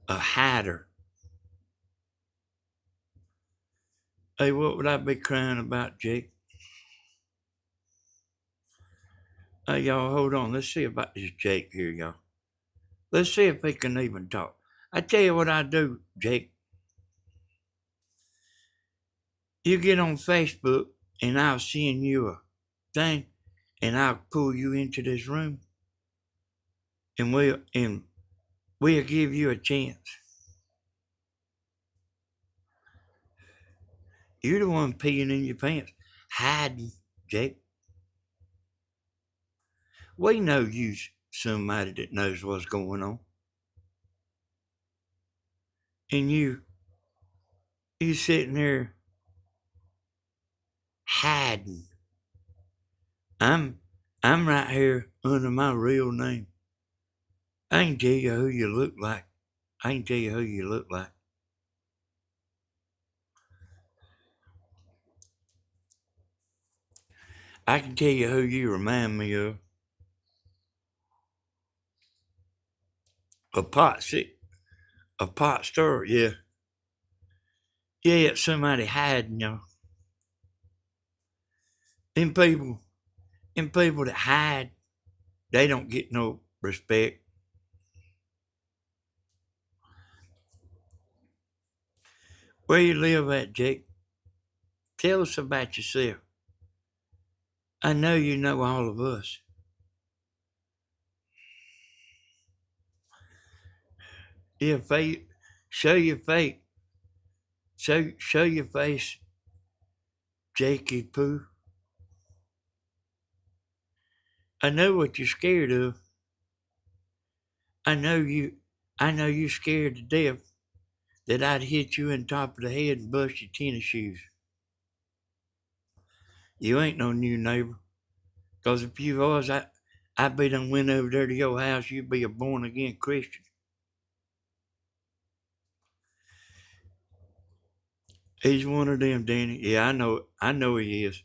A hider. Hey, what would I be crying about, Jake? Hey, y'all, hold on. Let's see about this Jake here, y'all. Let's see if he can even talk. I tell you what I do, Jake. You get on Facebook and I'll send you a thing and I'll pull you into this room and we'll give you a chance. You're the one peeing in your pants, hiding, Jake. We know you's somebody that knows what's going on. And you sitting there hiding. I'm right here under my real name. I can tell you who you look like. I can tell you who you look like. I can tell you who you remind me of. A pot stirrer, yeah. Yeah, it's somebody hiding, y'all. Them people that hide, they don't get no respect. Where you live at, Jake? Tell us about yourself. I know you know all of us. Yeah, show your face. Show your face, Jakey Pooh. I know what you're scared of. I know you scared to death that I'd hit you in the top of the head and bust your tennis shoes. You ain't no new neighbor. 'Cause if you was, I'd be done went over there to your house, you'd be a born again Christian. He's one of them, Danny. Yeah, I know. I know he is.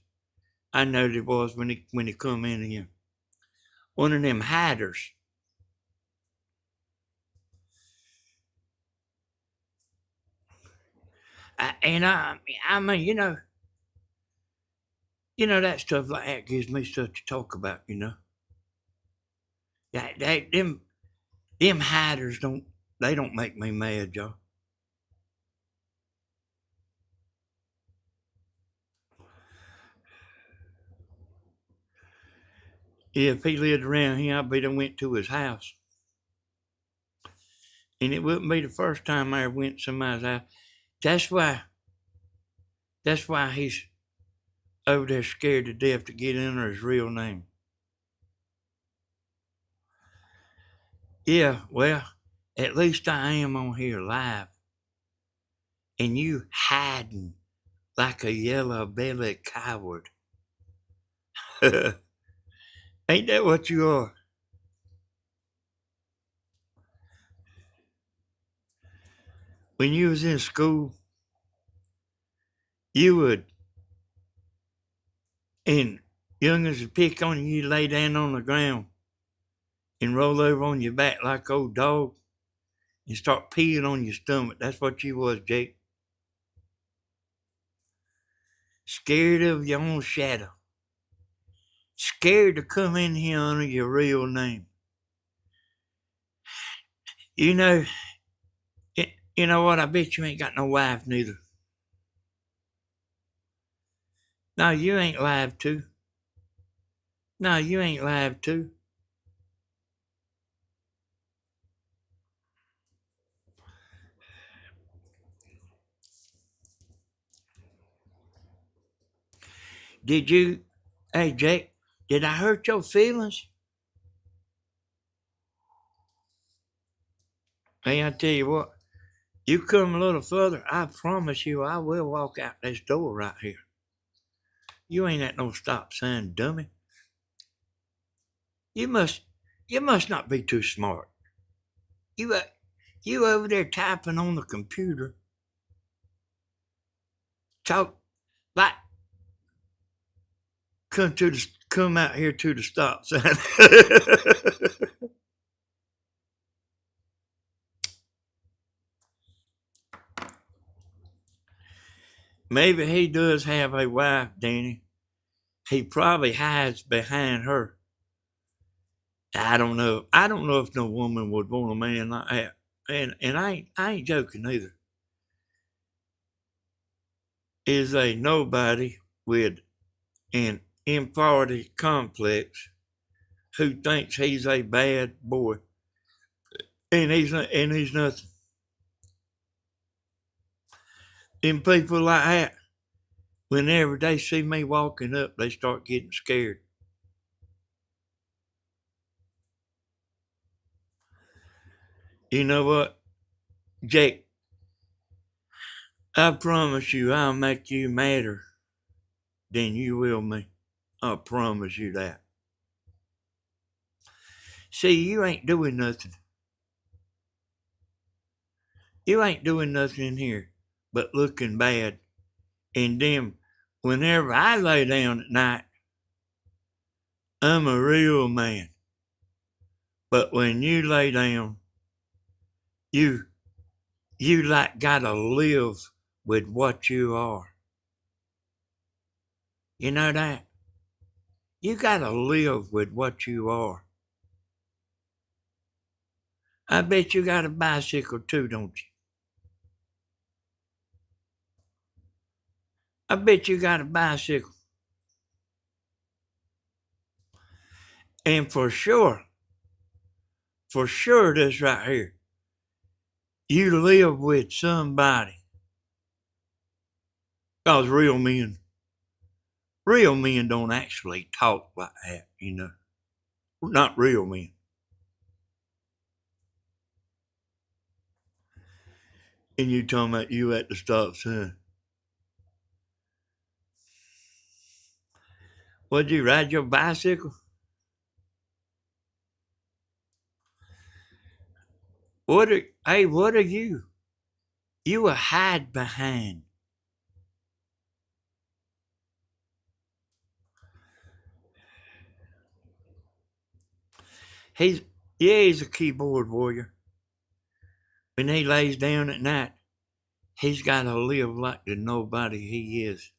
I know he was when he come in here. One of them hiders. I mean, that stuff like that gives me stuff to talk about. Yeah, them hiders don't make me mad, y'all. Yeah, if he lived around here, I bet I went to his house. And it wouldn't be the first time I ever went to somebody's house. That's why he's over there scared to death to get under his real name. Yeah, well, at least I am on here live. And you hiding like a yellow-bellied coward. Ain't that what you are? When you was in school, you would, and youngins would pick on you, lay down on the ground and roll over on your back like old dog and start peeing on your stomach. That's what you was, Jake. Scared of your own shadow. Scared to come in here under your real name. You know, you know what? I bet you ain't got no wife neither. No, you ain't live to. No, you ain't live to. Did you, hey Jake, did I hurt your feelings? Hey, I tell you what, you come a little further, I promise you I will walk out this door right here. You ain't at no stop sign, dummy. You must not be too smart. You, uh, you over there typing on the computer. Talk like come out here to the stop sign. Maybe he does have a wife, Danny. He probably hides behind her. I don't know. I don't know if no woman would want a man like that. And I ain't joking either. Is a nobody with an inferiority complex who thinks he's a bad boy, and he's nothing. And people like that, whenever they see me walking up, they start getting scared. You know what, Jake? I promise you, I'll make you madder than you will me. I promise you that. See, you ain't doing nothing. You ain't doing nothing in here but looking bad. And then, whenever I lay down at night, I'm a real man. But when you lay down, you like gotta live with what you are. You know that? You gotta live with what you are. I bet you got a bicycle too, don't you? I bet you got a bicycle. And for sure this right here, you live with somebody. Because real men don't actually talk like that, Not real men. And you talking about you at the stop sign. Would you ride your bicycle? What are you? You will hide behind He's a keyboard warrior. When he lays down at night, he's got to live like the nobody he is.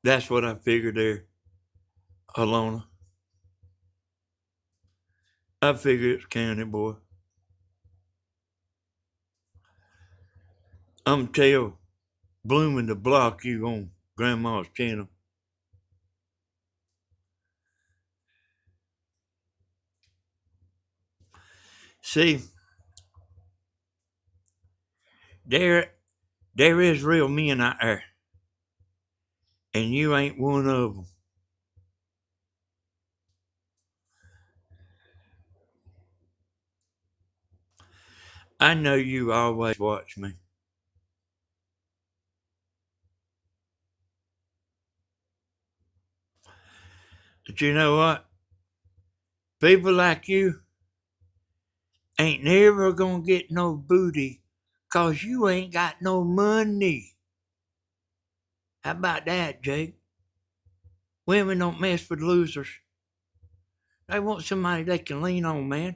That's what I figured there, Alona. I figured it's County Boy. I'm tell blooming to block you on Grandma's channel. See, there is real men out there, and you ain't one of them. I know you always watch me. But you know what? People like you ain't never gonna get no booty 'cause you ain't got no money. How about that, Jake? Women don't mess with losers. They want somebody they can lean on, man.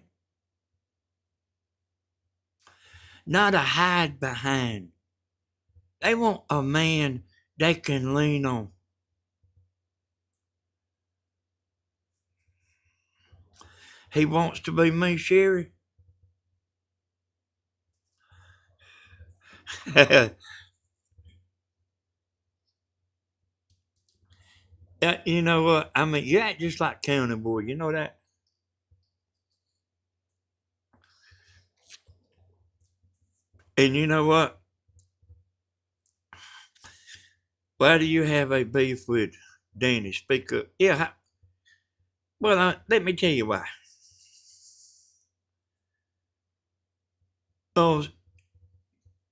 Not a hide behind. They want a man they can lean on. He wants to be me, Sherry. You know what? I mean, you act just like County Boy. You know that? And you know what? Why do you have a beef with Danny? Speak up. Yeah. Well, let me tell you why. Oh,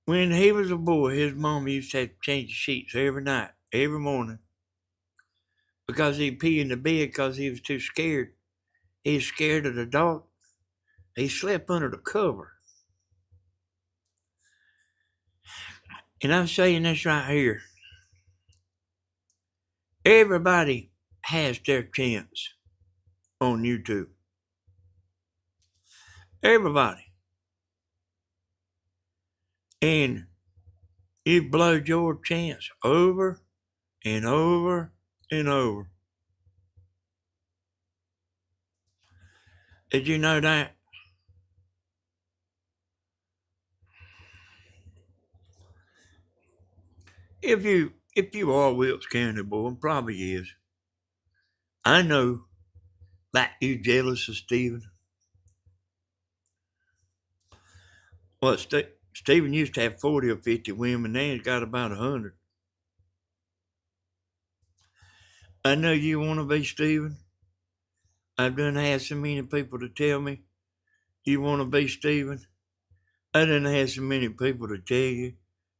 when he was a boy, his mom used to have to change the sheets every night, every morning, because he'd pee in the bed because he was too scared. He was scared of the dark. He slept under the cover. And I'm saying this right here. Everybody has their chance on YouTube. Everybody. And you've blowed your chance over and over and over. Did you know that? If you are Wilkes County boy, and probably is, I know that you jealous of Stephen. Well, Stephen used to have 40 or 50 women, now he's got about 100. I know you want to be Stephen. I've done had so many people to tell me you want to be Stephen. I done had so many people to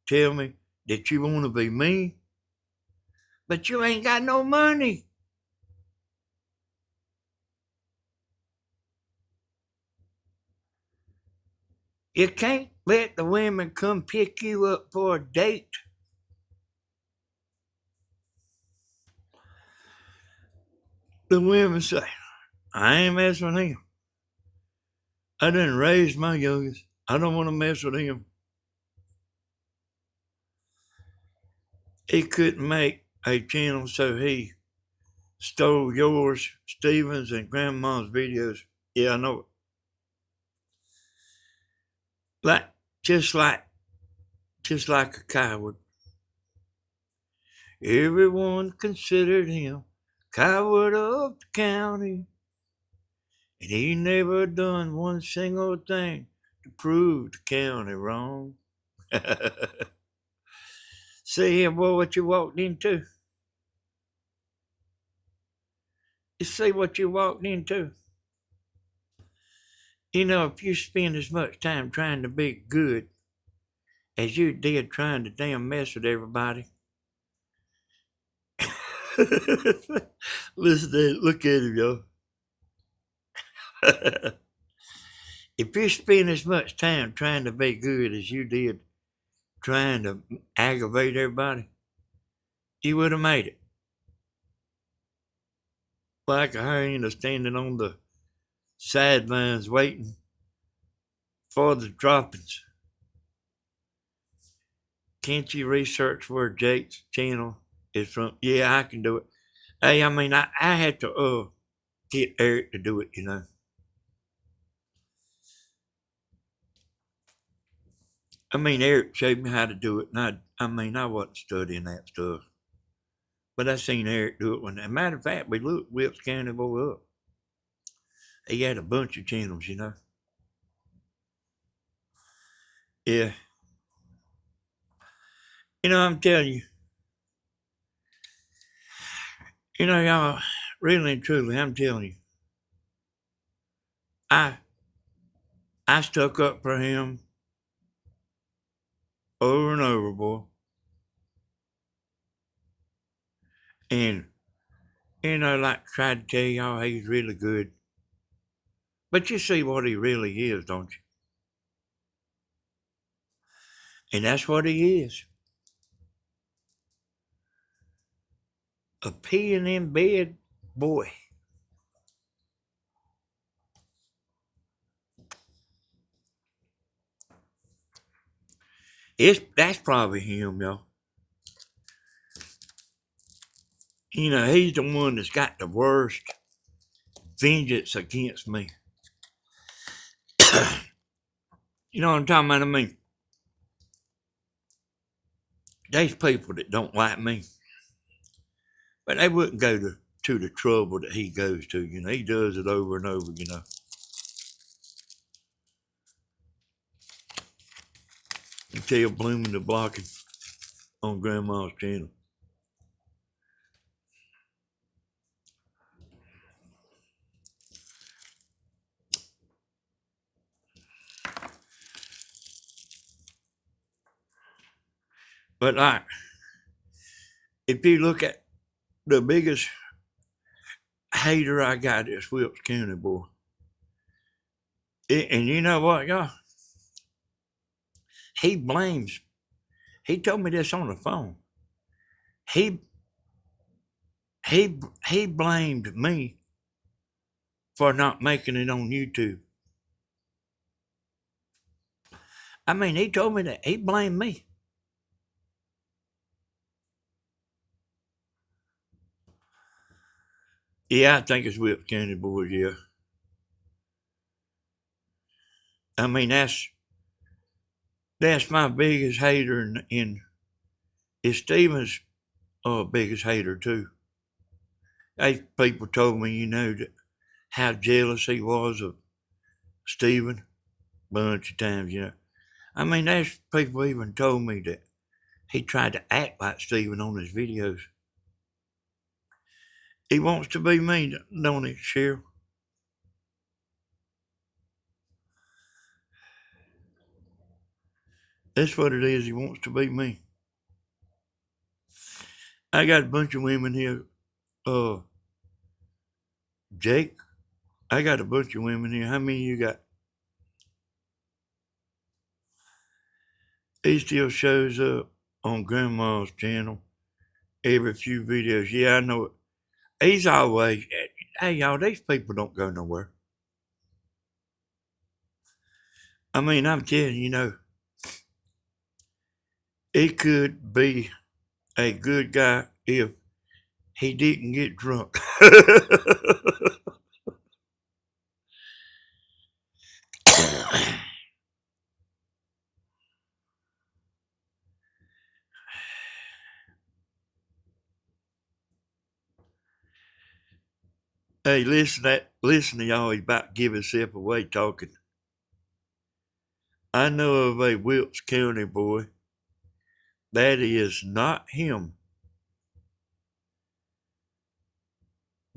tell me that you want to be me, but you ain't got no money. You can't let the women come pick you up for a date. The women say, I ain't messing with him. I done raised my youngest. I don't want to mess with him. He couldn't make a channel, so he stole yours, Stevens, and Grandma's videos. Yeah, I know it. Just like a coward. Everyone considered him coward of the county, and he never done one single thing to prove the county wrong. See here, boy, what you walked into? You see what you walked into? You know, if you spend as much time trying to be good as you did trying to damn mess with everybody. Listen to it, look at him, y'all. If you spend as much time trying to be good as you did trying to aggravate everybody, you would have made it. like a hyena standing on the sidelines waiting for the droppings. Can't you research where Jake's channel is from? Yeah, I can do it. Hey, I mean, I had to get Eric to do it, you know. I mean, Eric showed me how to do it, and I wasn't studying that stuff. But I seen Eric do it one day. Matter of fact, we looked Wilkes County Boy up. He had a bunch of channels, you know. Yeah. You know, I'm telling you, y'all, really and truly, I'm telling you, I stuck up for him over and over, boy. And, like tried to tell y'all he's really good. But you see what he really is, don't you? And that's what he is. A peeing in bed boy. That's probably him, y'all. He's the one that's got the worst vengeance against me. You know what I'm talking about? I mean, there's people that don't like me, but they wouldn't go to the trouble that he goes to. He does it over and over, Until blooming the blocking on Grandma's channel. But like, if you look at the biggest hater I got is Wilkes County Boy. And you know what, y'all? He told me this on the phone. He blamed me for not making it on YouTube. I mean, he told me that. He blamed me. Yeah, I think it's Wilkes County Boys, yeah. I mean, that's my biggest hater, and it's Steven's biggest hater, too. People told me, that how jealous he was of Steven a bunch of times, I mean, there's people even told me that he tried to act like Steven on his videos. He wants to be me, don't he, Cheryl? That's what it is. He wants to be me. I got a bunch of women here. Jake, I got a bunch of women here. How many you got? He still shows up on Grandma's channel every few videos. Yeah, I know it. He's always, hey, y'all, these people don't go nowhere. I mean, I'm telling you, he could be a good guy if he didn't get drunk. Hey, listen to y'all. He's about to give himself away talking. I know of a Wilkes County boy. That is not him.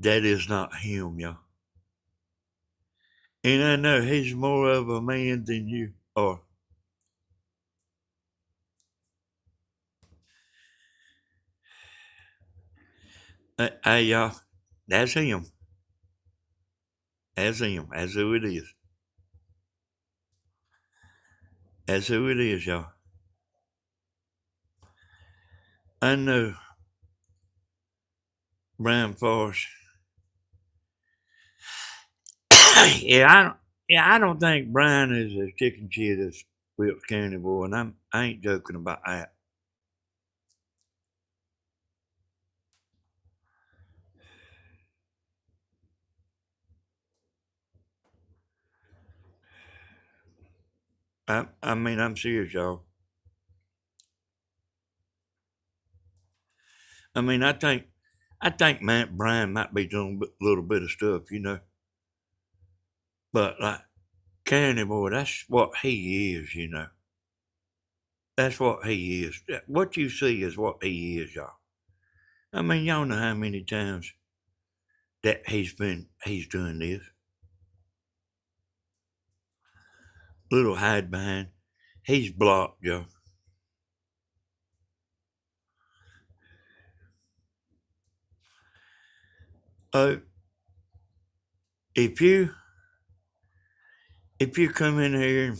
That is not him, y'all. And I know he's more of a man than you are. Hey, y'all, that's him. That's him. That's who it is. That's who it is, y'all. I know Brian Forrest I don't think Brian is as chicken shit as Wilkes County boy, and I ain't joking about that. I mean, I'm serious, y'all. I mean, I think Brian might be doing a little bit of stuff, but like County boy, that's what he is. That's what he is. What you see is what he is, y'all. I mean, y'all know how many times that he's doing this. Little hide behind. He's blocked, y'all. Oh, if you if you come in here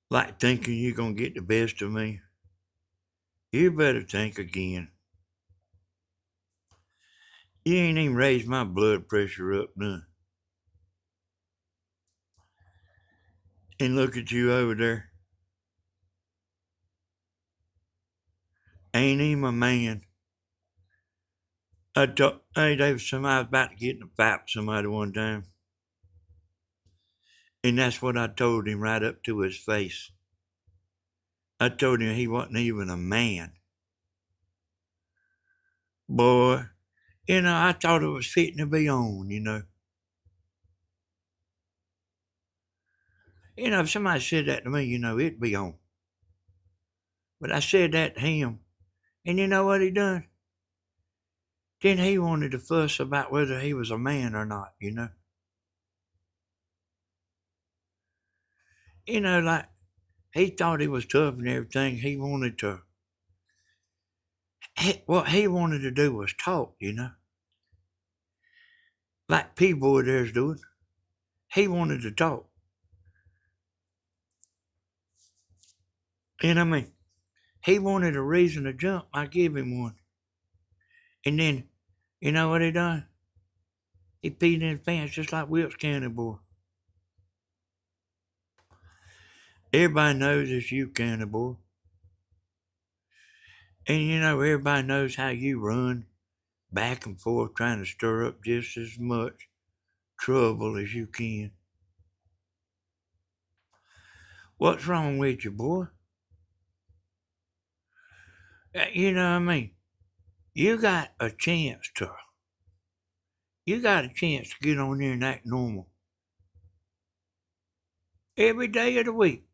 like thinking you're gonna get the best of me, you better think again. You ain't even raised my blood pressure up none. And look at you over there. Ain't even a man. Hey, there was somebody about to get in a fight with somebody one time. And that's what I told him right up to his face. I told him he wasn't even a man. Boy, I thought it was fitting to be on. If somebody said that to me, it'd be on. But I said that to him, and you know what he done? Then he wanted to fuss about whether he was a man or not. Like he thought he was tough and everything. What he wanted to do was talk. Like P-Boy there's doing. He wanted to talk. And I mean, he wanted a reason to jump. I gave him one. And then, you know what he done? He peed in his pants just like Wilkes County boy. Everybody knows it's you, County boy. And everybody knows how you run back and forth trying to stir up just as much trouble as you can. What's wrong with you, boy? You know what I mean? You got a chance to get on there and act normal. Every day of the week.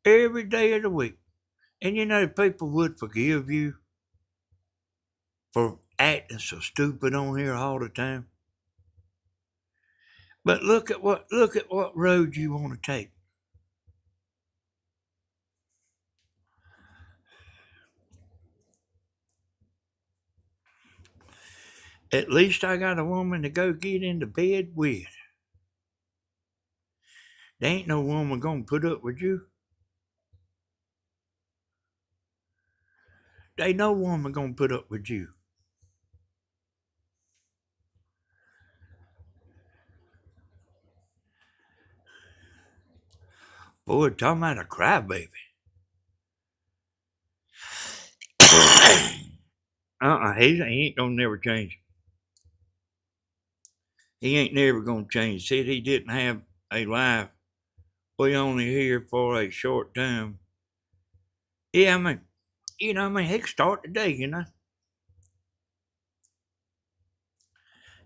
Every day of the week. And people would forgive you for acting so stupid on here all the time. But look at what road you want to take. At least I got a woman to go get into bed with. There ain't no woman gonna put up with you. There ain't no woman gonna put up with you. Boy, talking about a crybaby. He ain't gonna never change. He ain't never gonna change. Said he didn't have a life. We only here for a short time. Yeah, I mean, he could start today.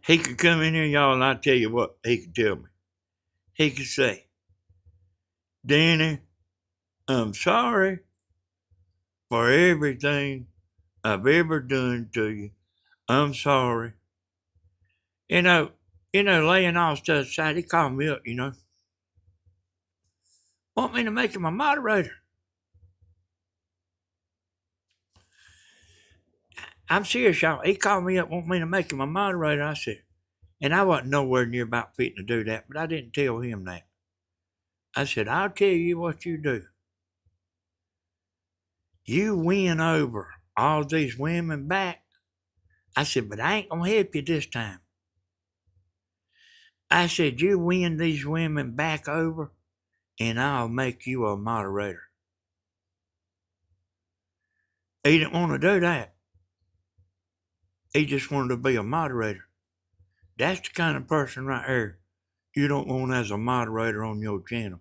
He could come in here, y'all, and I tell you what he could tell me. He could say, Danny, I'm sorry for everything I've ever done to you. I'm sorry. You know, laying all stuff aside, he called me up. Want me to make him a moderator. I'm serious, y'all. He called me up, want me to make him a moderator. I said, and I wasn't nowhere near about fitting to do that, but I didn't tell him that. I said, I'll tell you what you do. You win over all these women back. I said, but I ain't gonna help you this time. I said, you win these women back over and I'll make you a moderator. He didn't want to do that. He just wanted to be a moderator. That's the kind of person right there you don't want as a moderator on your channel.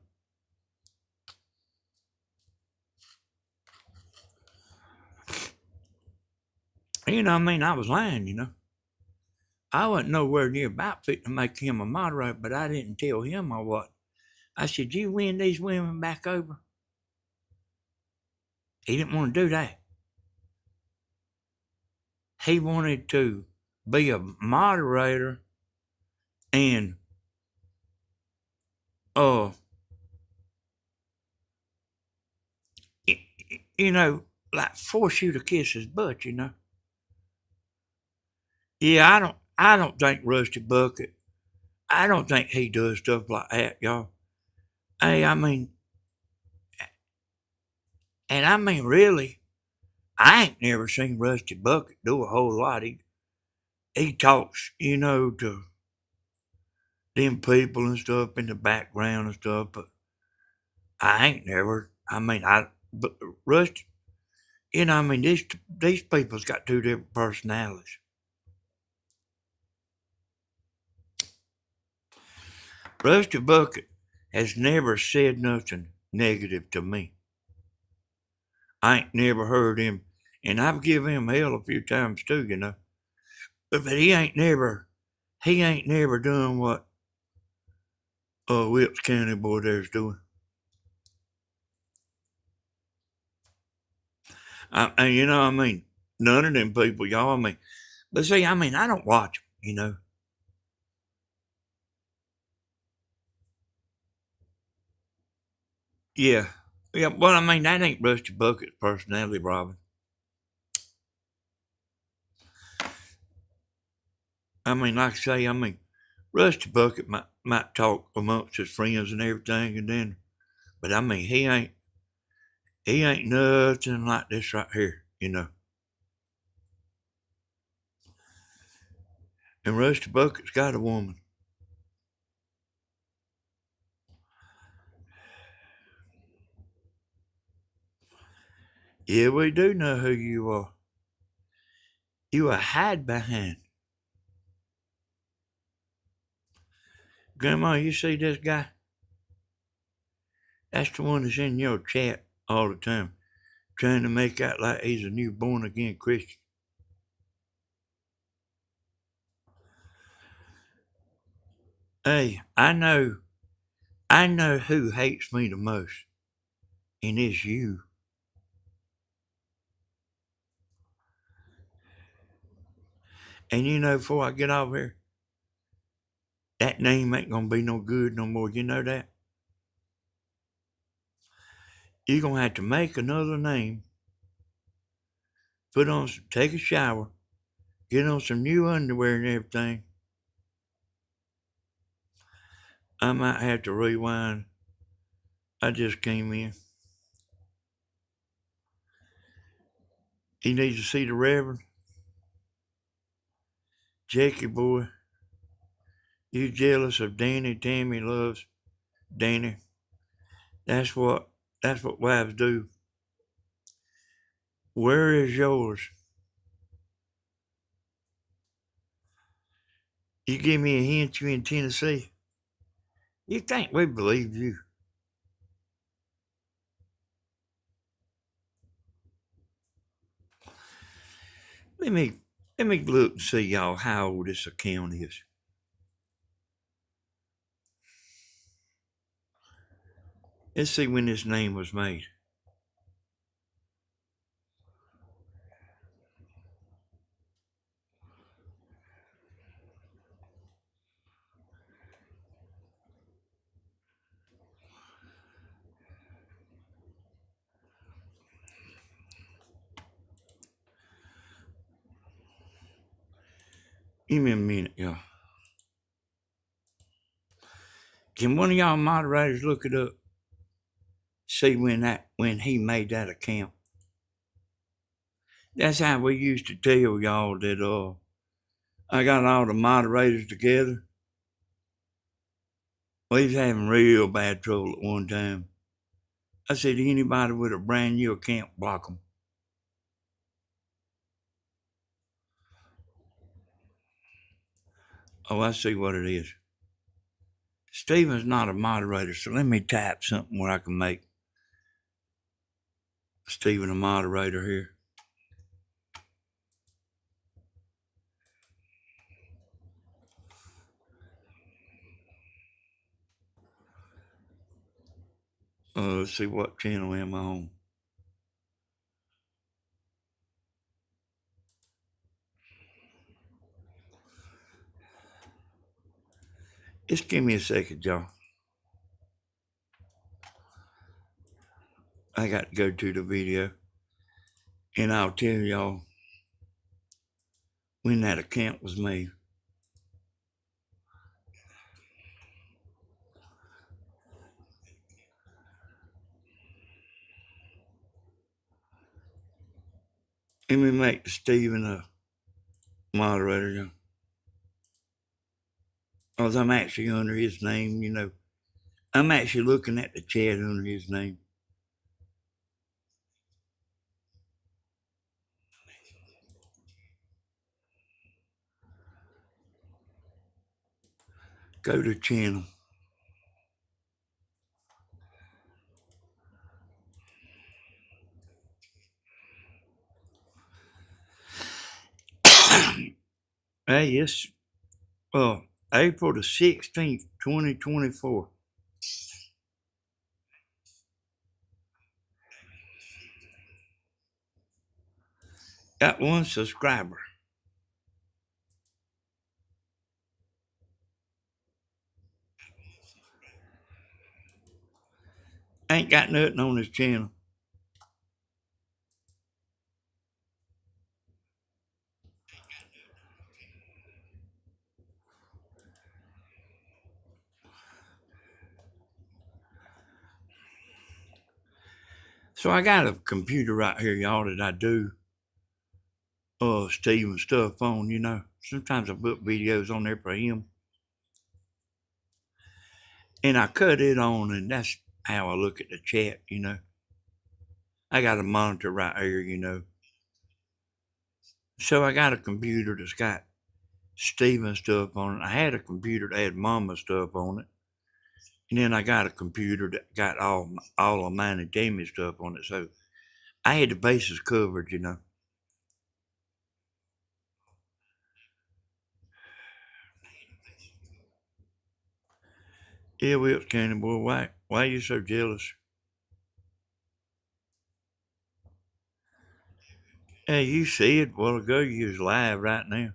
I was lying. I wasn't nowhere near about fit to make him a moderator, but I didn't tell him I was. I said, you win these women back over? He didn't want to do that. He wanted to be a moderator and, uh, like force you to kiss his butt. Yeah, I don't think Rusty Bucket, I don't think he does stuff like that, y'all. Hey, really, I ain't never seen Rusty Bucket do a whole lot. He talks, to them people and stuff in the background and stuff, but I ain't never. But Rusty, these people's got two different personalities. Rusty Bucket has never said nothing negative to me. I ain't never heard him, and I've given him hell a few times too. But he ain't never done what Wilkes County boy there's doing. None of them people, y'all. But see, I don't watch them. Yeah, yeah. Well, that ain't Rusty Bucket's personality, Robin. Like I say, Rusty Bucket might talk amongst his friends and everything, but he ain't nothing like this right here. And Rusty Bucket's got a woman. Yeah, we do know who you are. You are hide behind. Grandma, you see this guy? That's the one that's in your chat all the time, trying to make out like he's a new born again Christian. Hey, I know who hates me the most, and it's you. And before I get off here, that name ain't gonna be no good no more. You know that? You're gonna have to make another name, take a shower, get on some new underwear and everything. I might have to rewind. I just came in. He needs to see the Reverend. Jackie boy, you jealous of Danny? Tammy loves Danny. That's what wives do. Where is yours? You give me a hint you in Tennessee. You think we believe you? Let me look and see y'all how old this account is. Let's see when this name was made. Give me a minute, y'all. Can one of y'all moderators look it up? See when he made that account. That's how we used to tell y'all that I got all the moderators together We was having real bad trouble at one time. I said, anybody with a brand new account, block them. Oh, I see what it is. Steven's not a moderator, so let me type something where I can make Steven a moderator here. Let's see, what channel am I on? Just give me a second, y'all. I got to go to the video, and I'll tell y'all when that account was made. Let me make Steven a moderator, y'all. Because I'm actually under his name, you know. I'm actually looking at the chat under his name. Go to channel. Hey, it's April the 16th, 2024. Got one subscriber. Ain't got nothing on his channel. So I got a computer right here, y'all, that I do Steven stuff on, you know. Sometimes I put videos on there for him. And I cut it on, and that's how I look at the chat, you know. I got a monitor right here, you know. So I got a computer that's got Steven stuff on it. I had a computer that had Mama stuff on it. And then I got a computer that got all of mine and Jamie's stuff on it. So I had the bases covered, you know. Yeah, Wilkes County boy, why are you so jealous? Hey, you see it a while ago, you was live right now.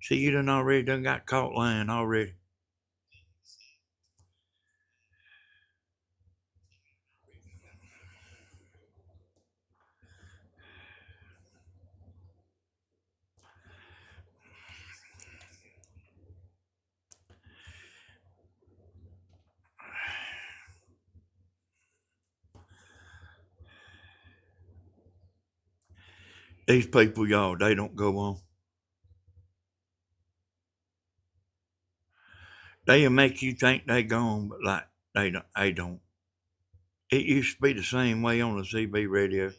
See, you done got caught lying already. These people, y'all, they don't go on. They'll make you think they gone, but like they don't. It used to be the same way on the CB radio.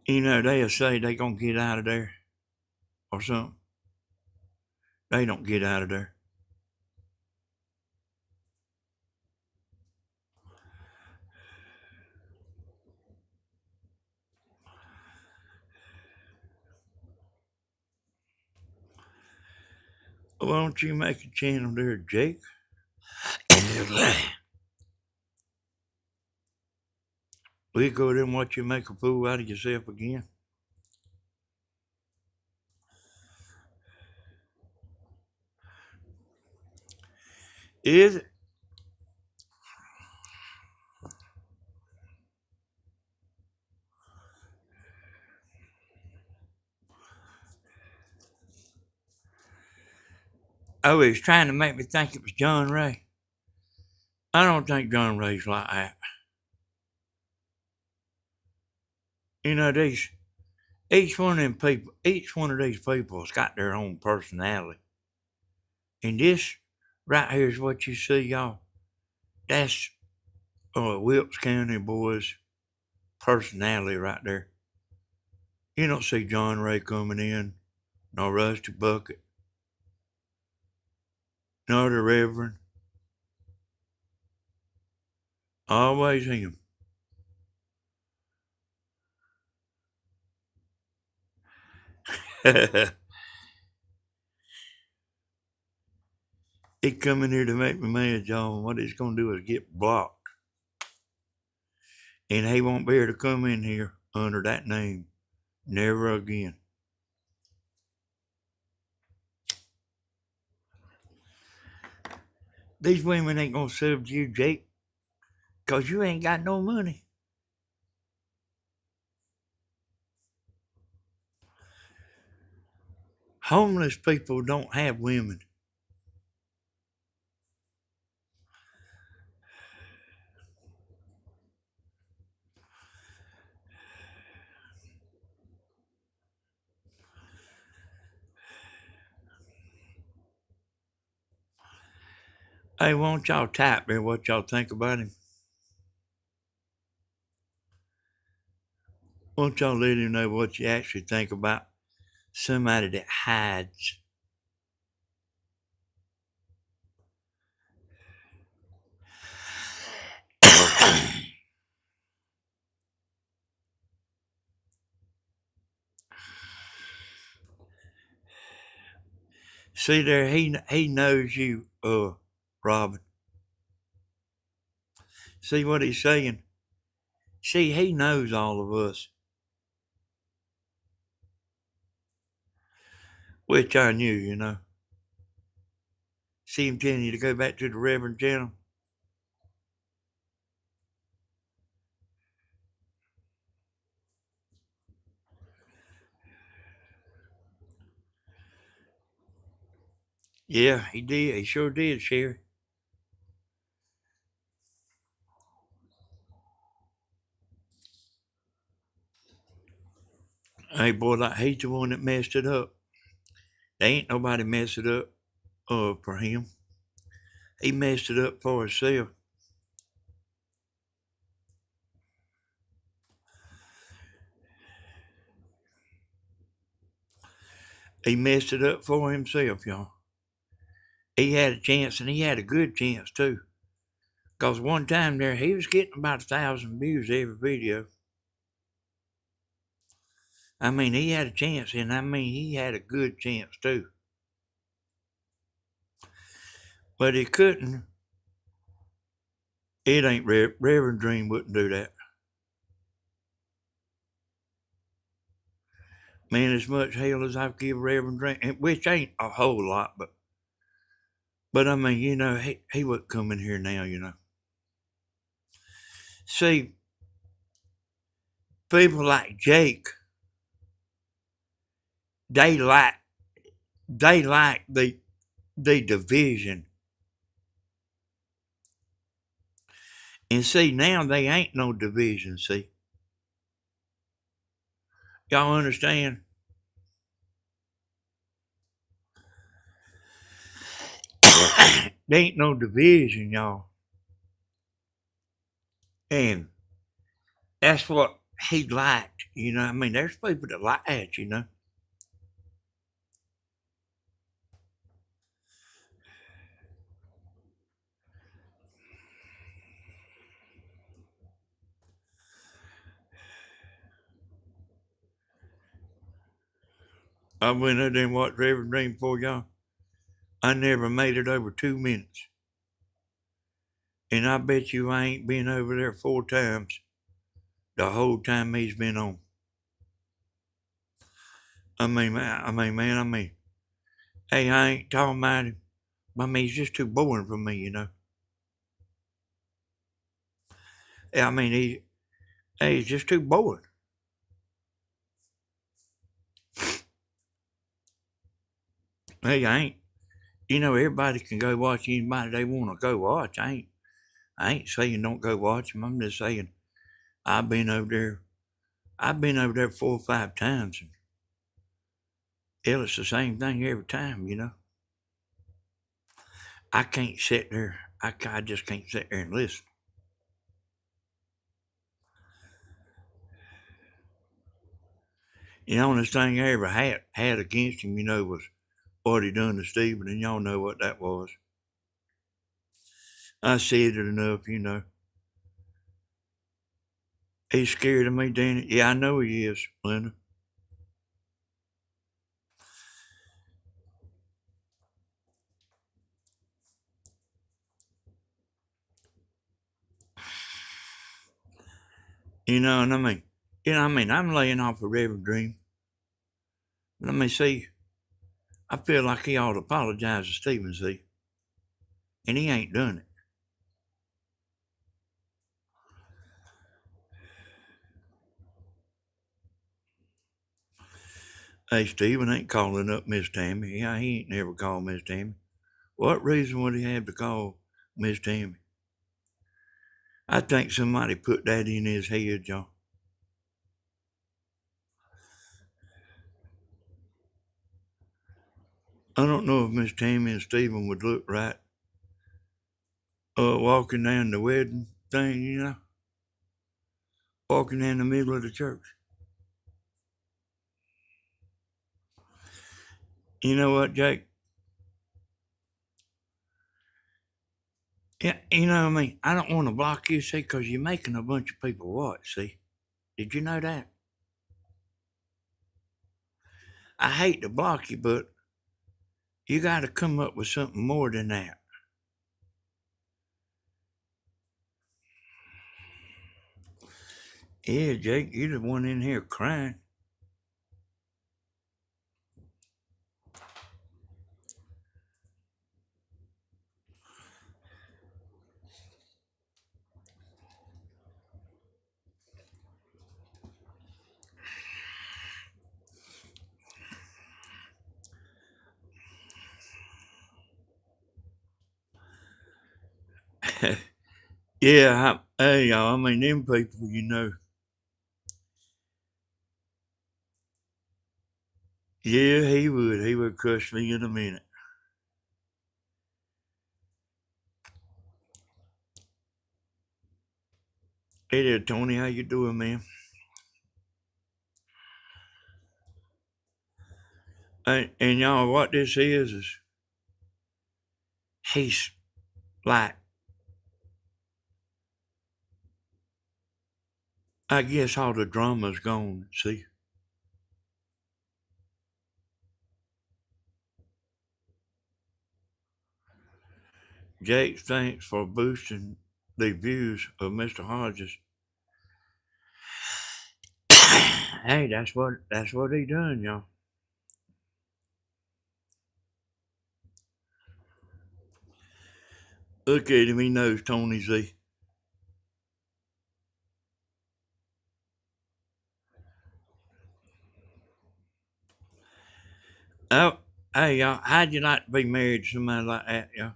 You know, they'll say they gonna get out of there or something. They don't get out of there. Why don't you make a channel there, Jake? We go there and watch you make a fool out of yourself again. Is it? Oh, he's trying to make me think it was John Ray. I don't think John Ray's like that. You know, Each one of them people, each one of these people has got their own personality. And this right here is what you see, y'all. That's Wilkes County boys' personality right there. You don't see John Ray coming in, nor Rusty Bucket, nor the Reverend. Always him. He come in here to make me mad, y'all. And what he's gonna do is get blocked. And he won't be able to come in here under that name. Never again. These women ain't gonna sub you, Jake, 'cause you ain't got no money. Homeless people don't have women. Hey, won't y'all type there what y'all think about him? Won't y'all let him know what you actually think about somebody that hides? See there, he knows you, Robin. See what he's saying? See, he knows all of us. Which I knew, you know. See him telling you to go back to the Reverend channel? Yeah, he did. He sure did, Sherry. Hey, boy, like, he's the one that messed it up. There ain't nobody messed it up for him. He messed it up for himself. He messed it up for himself, y'all. He had a chance, and he had a good chance, too. Because one time there, he was getting about 1,000 views every video. I mean, he had a chance, and I mean, he had a good chance, too. But he couldn't. It ain't Reverend Dream wouldn't do that. Man, as much hell as I've given Reverend Dream, which ain't a whole lot, but I mean, you know, he wouldn't come in here now, you know. See, people like Jake, they like the division. And see, now they ain't no division, see. Y'all understand? There ain't no division, y'all. And that's what he liked, you know. I mean, there's people that like that, you know. I went out there and watched Reverend Dream for y'all. I never made it over 2 minutes. And I bet you I ain't been over there 4 times the whole time he's been on. I mean, man, hey, I ain't talking about him. I mean, he's just too boring for me, you know. I mean, he's just too boring. Hey, I ain't, you know, everybody can go watch anybody they want to go watch. I ain't saying don't go watch him. I'm just saying I've been over there I've been over there 4 or 5 times, and hell, it's the same thing every time. I can't sit there. I just can't sit there and listen. The only thing I ever had against him, was what he done to Stephen, and y'all know what that was. I said it enough. He's scared of me, Danny. Yeah, I know he is, Linda. And I'm laying off a Reverend Dream. Let me see. I feel like he ought to apologize to Stephen, see? And he ain't done it. Hey, Stephen ain't calling up Miss Tammy. Yeah, he ain't never called Miss Tammy. What reason would he have to call Miss Tammy? I think somebody put that in his head, y'all. I don't know if Miss Tammy and Stephen would look right walking down the wedding thing, walking in the middle of the church. You know what, Jake? Yeah, I don't want to block you, see, because you're making a bunch of people watch, see? Did you know that? I hate to block you, but you got to come up with something more than that. Yeah, Jake, you're the one in here crying. Yeah, hey, y'all, them people. Yeah, he would. He would crush me in a minute. Hey there, Tony. How you doing, man? And y'all, what this is he's like, I guess all the drama's gone, see? Jake, thanks for boosting the views of Mr. Hodges. Hey, that's what he done, y'all. Look at him, he knows Tony Z. Oh, hey, y'all, how'd you like to be married to somebody like that, y'all?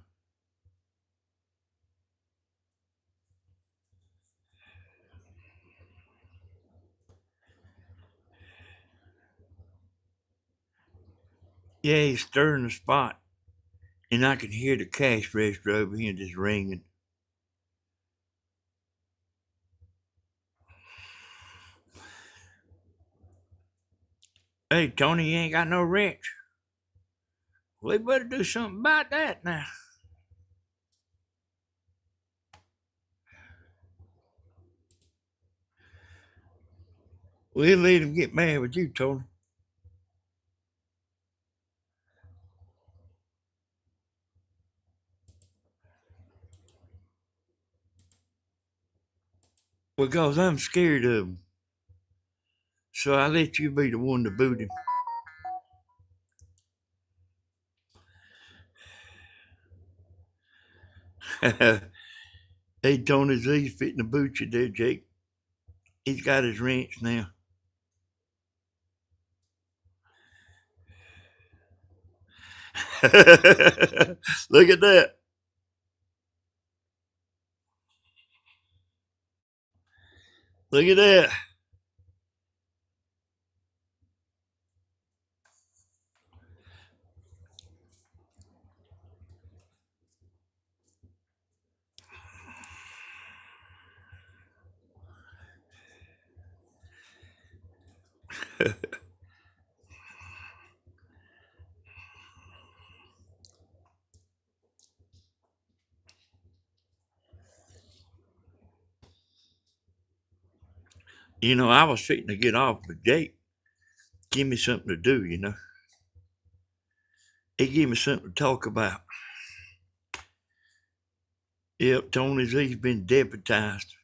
Yeah, he's stirring the spot, and I can hear the cash register over here just ringing. Hey, Tony, you ain't got no rent. We better do something about that now. We'll let him get mad with you, Tony. Because I'm scared of him. So I let you be the one to boot him. Hey, Tony Z's fitting to boot you there, Jake. He's got his wrench now. Look at that. Look at that. You know, I was fitting to get off, but Jake give me something to do, you know. He gave me something to talk about. Yep, Tony Z's been deputized.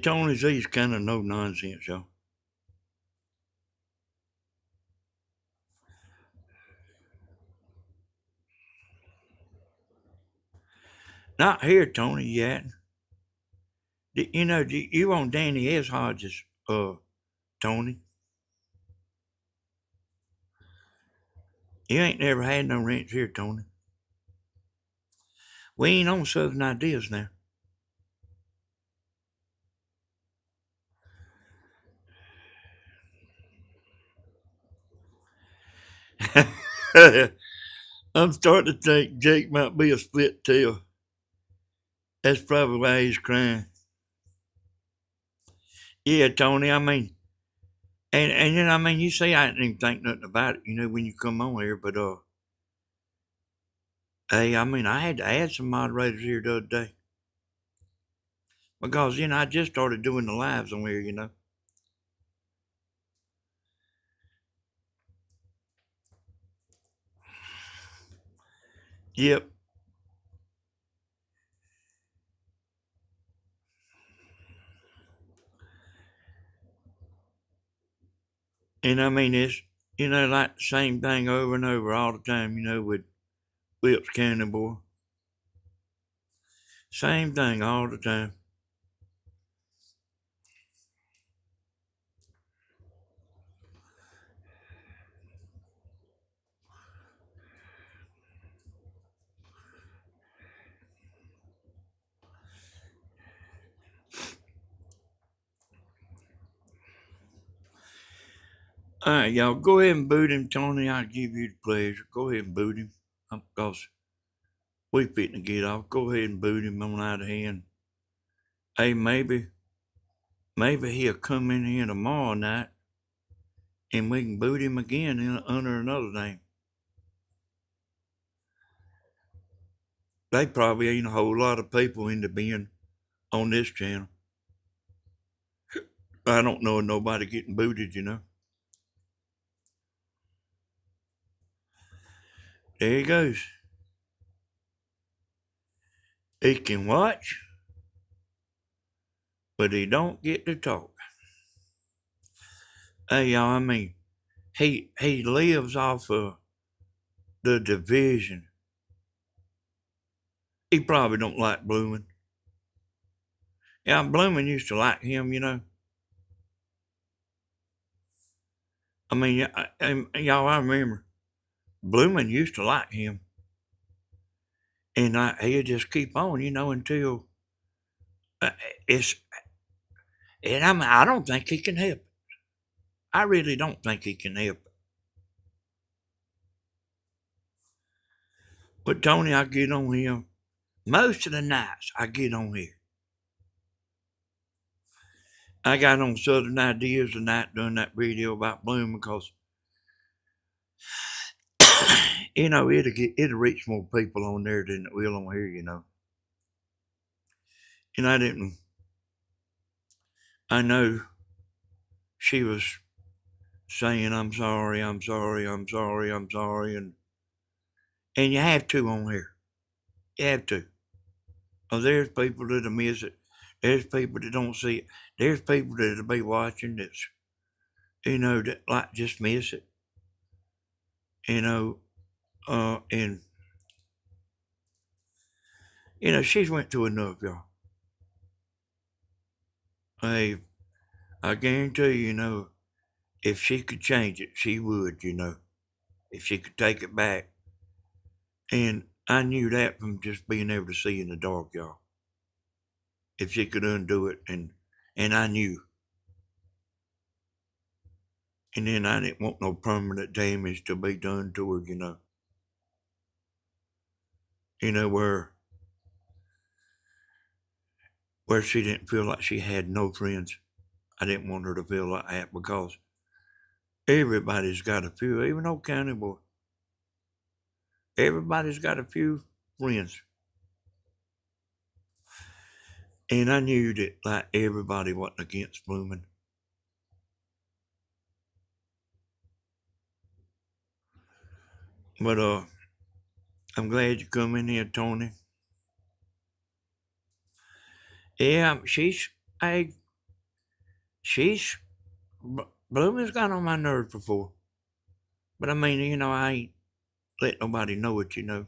Tony Z's kind of no nonsense, y'all. Not here, Tony, yet. You know, you on Danny S. Hodges, Tony. You ain't never had no rents here, Tony. We ain't on Southern Ideas now. I'm starting to think Jake might be a split tail. That's probably why he's crying. Yeah, Tony, I mean, and you know, I mean, you say I didn't even think nothing about it, you know, when you come on here, but hey, I mean, I had to add some moderators here the other day. Because, you know, I just started doing the lives on here, you know. Yep. And I mean, it's, you know, like the same thing over and over all the time, you know, with Whips Cannonball. Same thing all the time. All right, y'all, go ahead and boot him, Tony. I'll give you the pleasure. Go ahead and boot him. Because we fitting to get off. Go ahead and boot him on out of hand. Hey, maybe he'll come in here tomorrow night and we can boot him again under another name. They probably ain't a whole lot of people into being on this channel. I don't know nobody getting booted, you know. There he goes. He can watch, but he don't get to talk. Hey, y'all, I mean, he lives off of the division. He probably don't like Bloomin'. Yeah, Bloomin' used to like him, you know. I mean, y'all, I remember Bloomin' used to like him. And he'd just keep on, you know, until it's, and I mean, I don't think he can help it. I really don't think he can help it. But Tony, I get on him. Most of the nights I get on here. I got on Southern Ideas tonight doing that video about Bloom because, you know, it'll reach more people on there than it will on here, you know. And I know she was saying, I'm sorry, I'm sorry, I'm sorry, I'm sorry. And you have to on here. You have to. Oh, there's people that'll miss it. There's people that don't see it. There's people that'll be watching that's, you know, that like just miss it. You know, and you know, she's went through enough, y'all. Hey, I guarantee you know, if she could change it, she would, you know, if she could take it back. And I knew that from just being able to see in the dark, y'all. If she could undo it, and I knew. And then I didn't want no permanent damage to be done to her, you know. You know, where she didn't feel like she had no friends. I didn't want her to feel like that because everybody's got a few, even old county boy. Everybody's got a few friends. And I knew that like everybody wasn't against blooming. But I'm glad you come in here, Tony. Yeah, hey, she's, Blooming's got on my nerves before. But I mean, you know, I ain't let nobody know it, you know.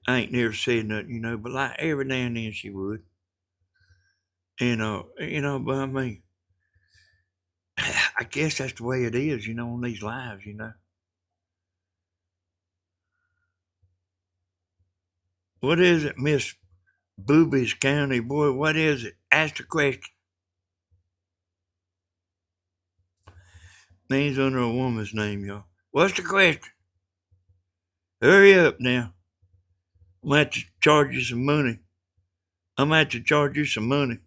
I ain't never said nothing, you know, but like every now and then she would. And, you know, but I mean, I guess that's the way it is, you know, on these lives, you know. What is it, Miss Boobies County? Boy, what is it? Ask the question. Name's under a woman's name, y'all. What's the question? Hurry up now. I'm going to have to charge you some money. I'm going to have to charge you some money.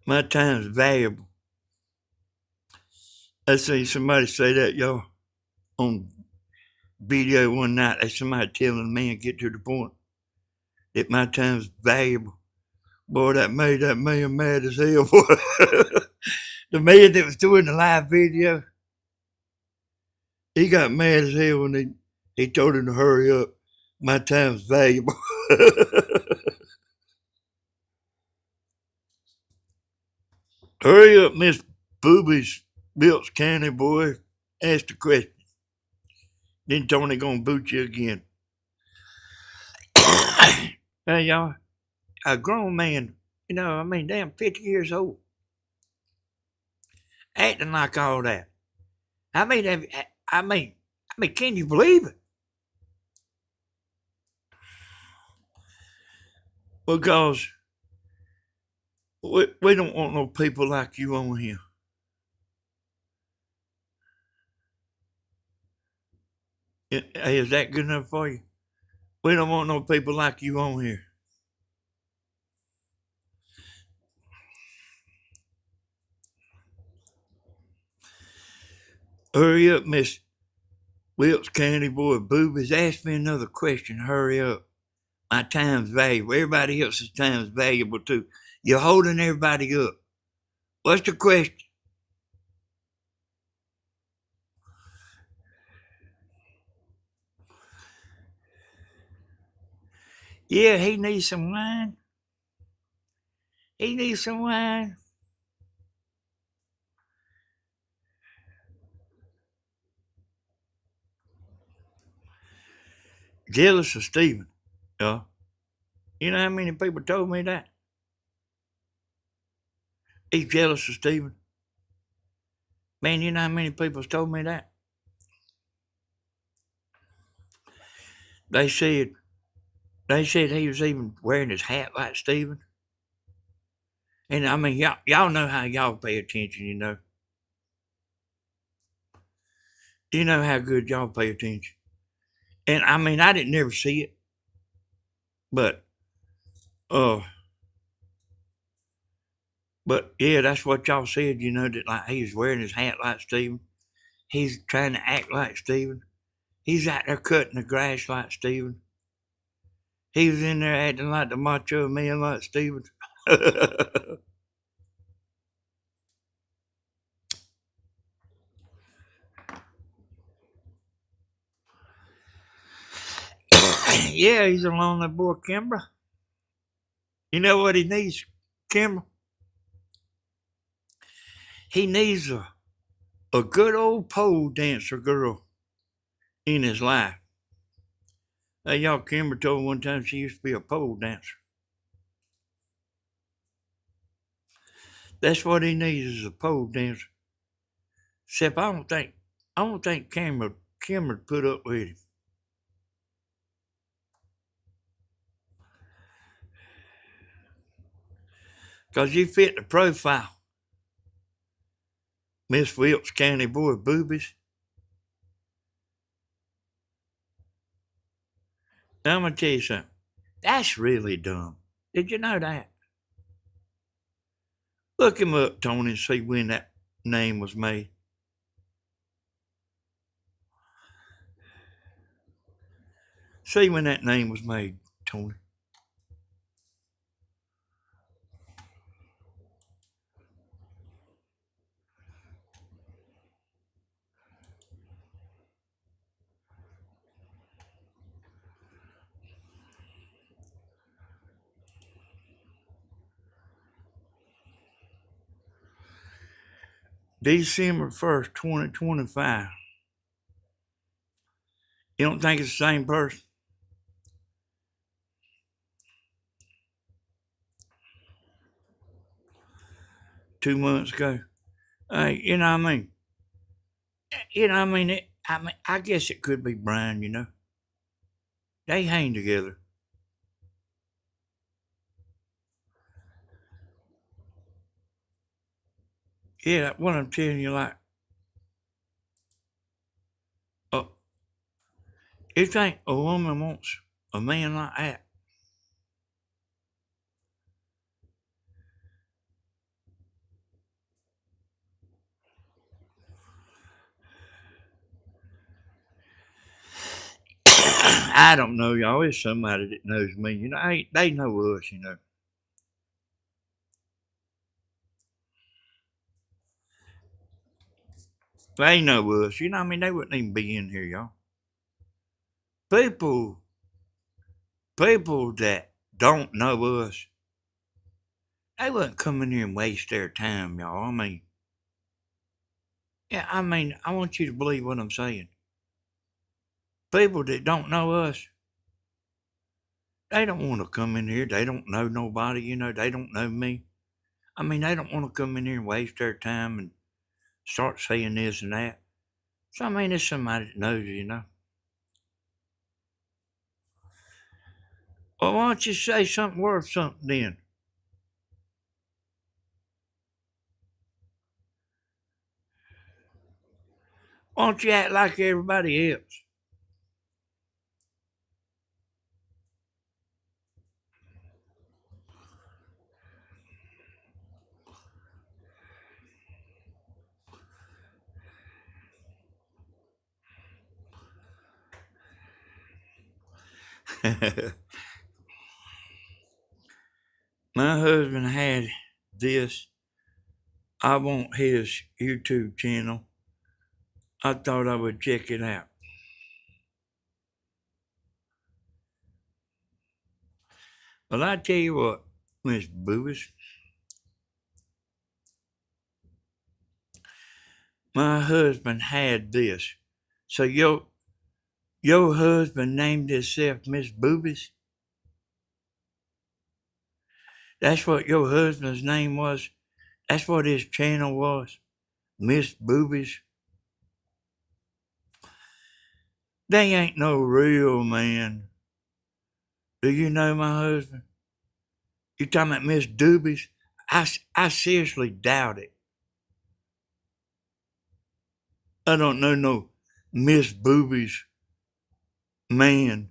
My time's valuable. I see somebody say that, y'all, on video one night. That's somebody telling a man, get to the point, that my time's valuable. Boy, that made that man mad as hell, boy. The man that was doing the live video, he got mad as hell when he told him to hurry up. My time's valuable. Hurry up, Miss Boobies, Bills County boy. Ask the question. Then Tony gonna boot you again. Hey, y'all, a grown man, you know, I mean, damn, 50 years old, acting like all that. I mean, I mean, can you believe it? Because we don't want no people like you on here. Hey, is that good enough for you? We don't want no people like you on here. Hurry up, Miss Wilkes County boy Boobies. Ask me another question. Hurry up. My time's valuable. Everybody else's time's valuable too. You're holding everybody up. What's the question? Yeah, he needs some wine. He needs some wine. Jealous of Stephen. Yeah. You know how many people told me that? He's jealous of Stephen. Man, you know how many people told me that? They said he was even wearing his hat like Stephen. And I mean, y'all know how y'all pay attention, you know. You know how good y'all pay attention. And I mean, I didn't never see it, but uh, but yeah, that's what y'all said. You know that like he's wearing his hat like Stephen. He's trying to act like Stephen. He's out there cutting the grass like Stephen. He was in there acting like the macho man like Stephen. Yeah, he's a lonely boy, Kimbra. You know what he needs, Kimbra? He needs a good old pole dancer girl in his life. Hey, y'all, Kimber told me one time she used to be a pole dancer. That's what he needs is a pole dancer. Except I don't think Cameron put up with him. 'Cause you fit the profile. Miss Wilkes County boy boobies. Now I'm gonna tell you something. That's really dumb. Did you know that? Look him up, Tony, and see when that name was made. See when that name was made, Tony. December 1st, 2025. You don't think it's the same person? $2 months ago. Hey, you know what I mean? I guess it could be Brian, you know. They hang together. Yeah, what I'm telling you, like, uh, you think a woman wants a man like that? I don't know, y'all. It's somebody that knows me. You know, they know us, you know. They know us. You know, I mean, they wouldn't even be in here, y'all. People, people that don't know us, they wouldn't come in here and waste their time, y'all. I want you to believe what I'm saying. People that don't know us, they don't want to come in here. They don't know nobody, you know. They don't know me. They don't want to come in here and waste their time and start saying this and that. So, it's somebody that knows you, you know. Well, why don't you say something worth something then? Why don't you act like everybody else? My husband had this. I want his YouTube channel. I thought I would check it out. Well, I tell you what, Miss Boobies, my husband had this. So your husband named himself Miss Boobies? That's what your husband's name was? That's what his channel was? Miss Boobies? They ain't no real man. Do you know my husband? You talking about Miss Doobies? I seriously doubt it. I don't know no Miss Boobies man.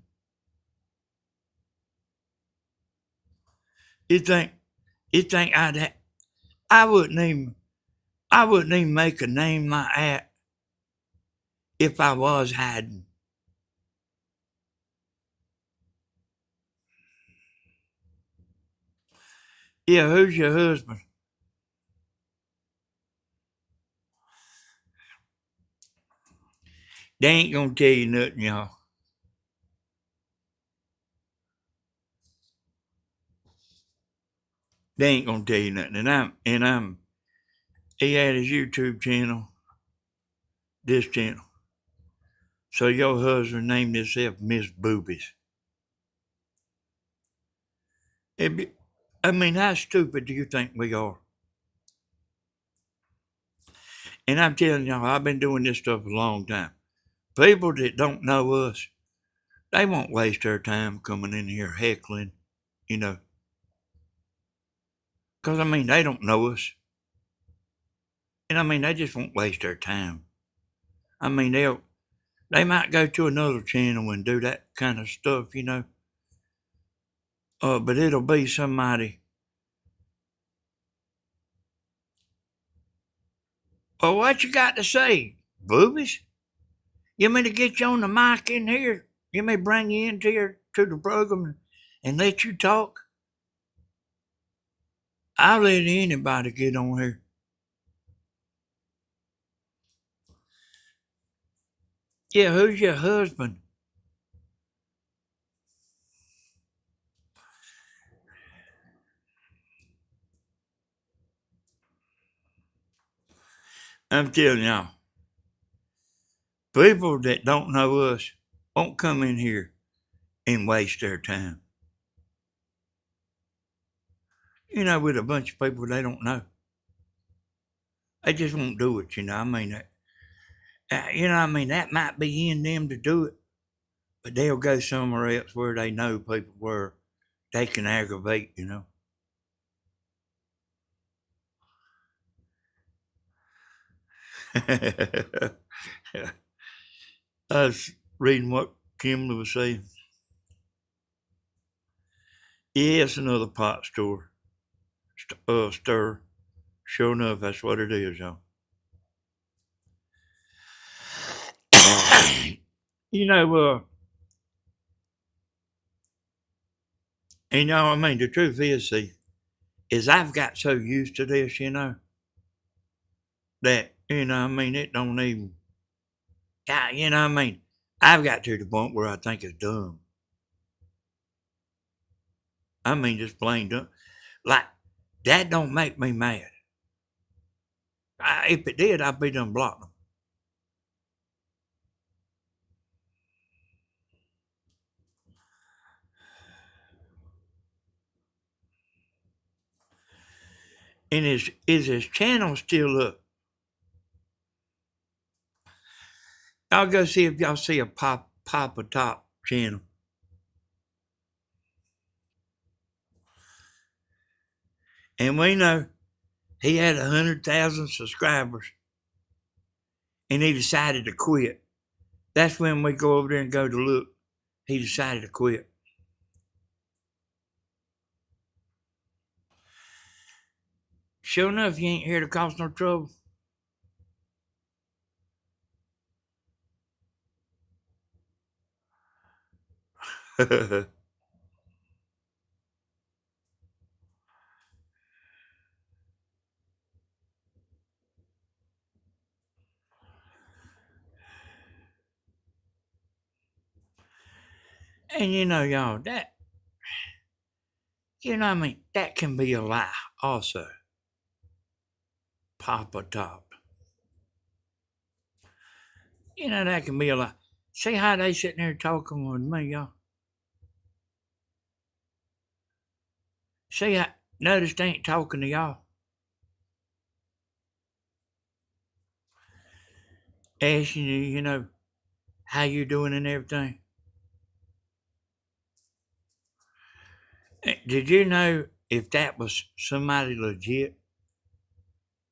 You think I wouldn't even make a name like that if I was hiding. Yeah, who's your husband? They ain't gonna tell you nothing, y'all. They ain't gonna tell you nothing. He had his YouTube channel, this channel. So your husband named himself Miss Boobies. How stupid do you think we are? And I'm telling y'all, I've been doing this stuff a long time. People that don't know us, they won't waste their time coming in here heckling, you know, because I mean, they don't know us. And I mean, they just won't waste their time. I mean, they might go to another channel and do that kind of stuff, you know. But it'll be somebody. Well, what you got to say, boobies? You mean to get you on the mic in here? You may bring you into here to the program and let you talk? I'll let anybody get on here. Yeah, who's your husband? I'm telling y'all, people that don't know us won't come in here and waste their time. You know, with a bunch of people they don't know. They just won't do it, you know. I mean, that might be in them to do it, but they'll go somewhere else where they know people where they can aggravate, you know. I was reading what Kimberly was saying. Yeah, it's another pot store. Stir. Sure enough, that's what it is, y'all. You know, I mean, the truth is, see, is I've got so used to this, you know, that, I mean, it don't even, yeah, I mean, I've got to the point where I think it's dumb. I mean, just plain dumb. Like, that don't make me mad. If it did, I'd be done blocking them. And is his channel still up? I'll go see if y'all see a Papa Top channel. And we know he had 100,000 subscribers and he decided to quit. That's when we go over there and go to look. He decided to quit. Sure enough, you ain't here to cause no trouble. And y'all, I mean, that can be a lie also. Papa Top. That can be a lie. See how they sitting there talking with me, y'all? See, notice they ain't talking to y'all. Asking you, how you doing and everything. Did you know if that was somebody legit,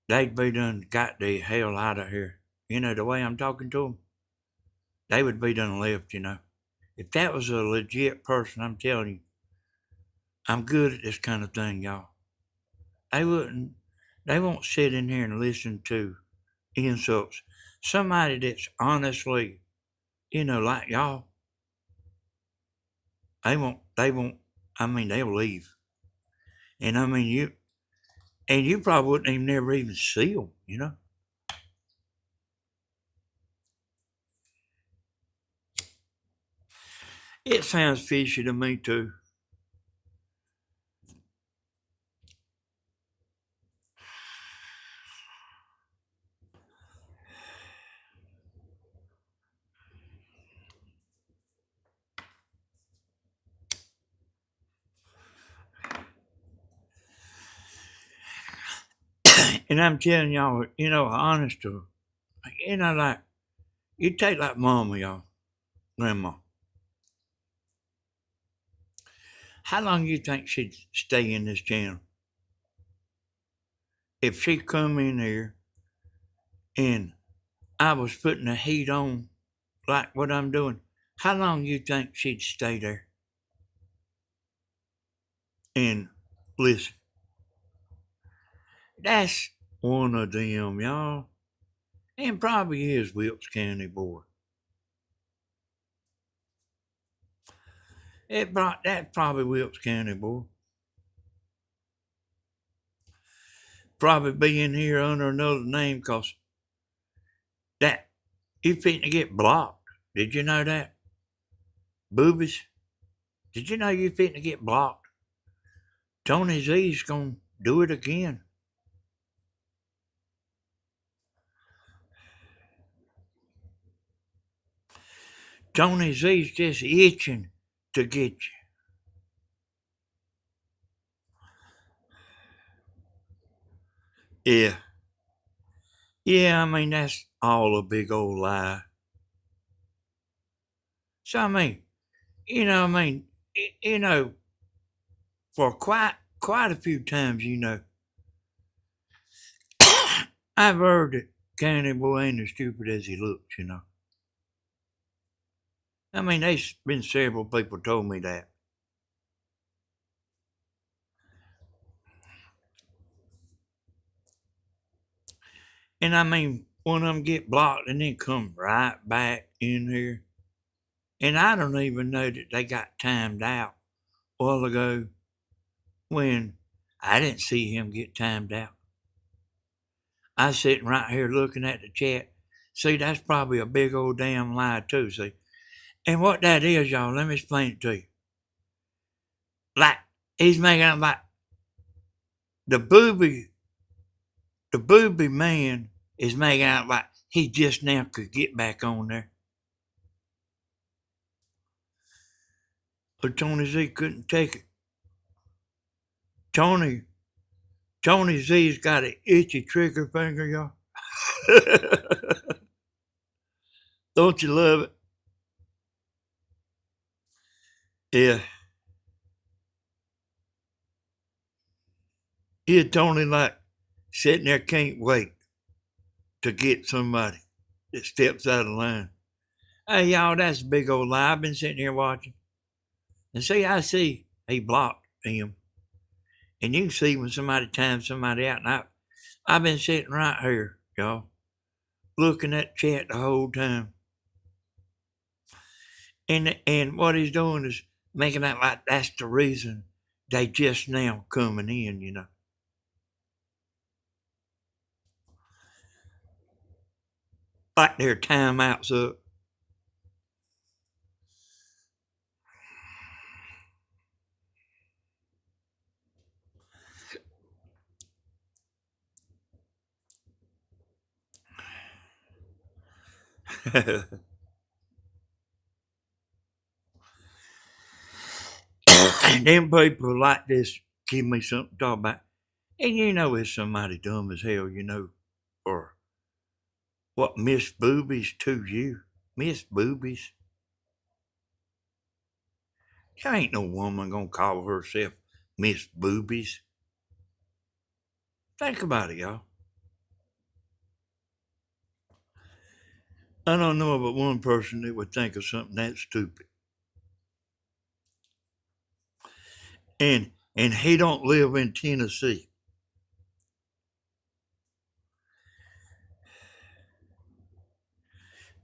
they'd be done got the hell out of here. The way I'm talking to them, they would be done left, If that was a legit person, I'm telling you, I'm good at this kind of thing, y'all. They won't sit in here and listen to insults. Somebody that's honestly, like y'all, I mean, they'll leave. And I mean, you probably wouldn't even never even see them. It sounds fishy to me too. And I'm telling y'all, honest to, like, you take like mama, y'all, grandma. How long you think she'd stay in this channel? If she come in here and I was putting the heat on like what I'm doing, how long you think she'd stay there? And listen, that's one of them, y'all. And probably is Wilkes County boy. That's probably Wilkes County boy. Probably be in here under another name because that you fitting to get blocked. Did you know that? Boobies? Did you know you fitting to get blocked? Tony Z's gonna do it again. Tony Z's just itching to get you. Yeah. Yeah, I mean, that's all a big old lie. So, I mean, I mean, for quite a few times, I've heard that County Boy ain't as stupid as he looks. I mean, there's been several people told me that. And I mean, one of them get blocked and then come right back in here. And I don't even know that they got timed out a while ago when I didn't see him get timed out. I was sitting right here looking at the chat. See, that's probably a big old damn lie too, see. And what that is, y'all, let me explain it to you. Like, he's making up like the booby man is making out like he just now could get back on there. But Tony Z couldn't take it. Tony Z's got an itchy trigger finger, y'all. Don't you love it? Yeah. Yeah, Tony like sitting there can't wait to get somebody that steps out of line. Hey, y'all, that's a big old lie. I've been sitting here watching. And see, I see he blocked him. And you can see when somebody times somebody out. And I've been sitting right here, y'all, looking at chat the whole time. And what he's doing is making that like that's the reason they just now coming in. Like their timeouts up. And them people like this give me something to talk about. And it's somebody dumb as hell, or what Miss Boobies to you. Miss Boobies. There ain't no woman gonna call herself Miss Boobies. Think about it, y'all. I don't know about one person that would think of something that stupid. And he don't live in Tennessee.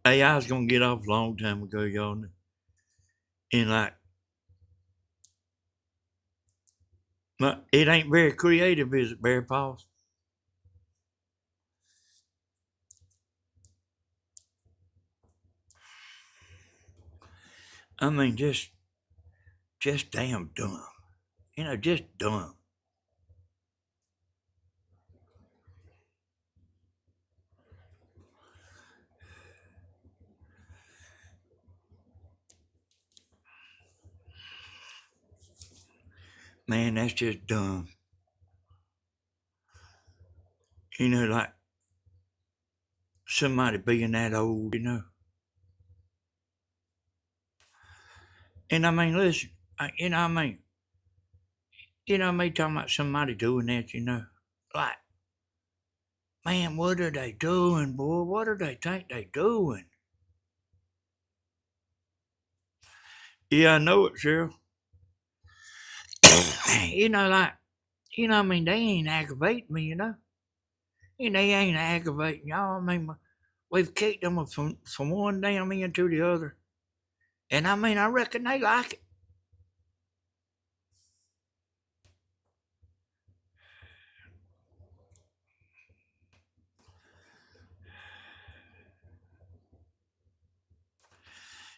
Hey, I was gonna get off a long time ago, y'all. And like, it ain't very creative, is it, Bear Paws? I mean, just damn dumb. Just dumb. Man, that's just dumb. Like somebody being that old. And I mean, listen, me talking about somebody doing that. Like, man, what are they doing, boy? What do they think they doing? Yeah, I know it, Cheryl. They ain't aggravating me. And they ain't aggravating y'all. We've kicked them from one damn end to the other. And I reckon they like it.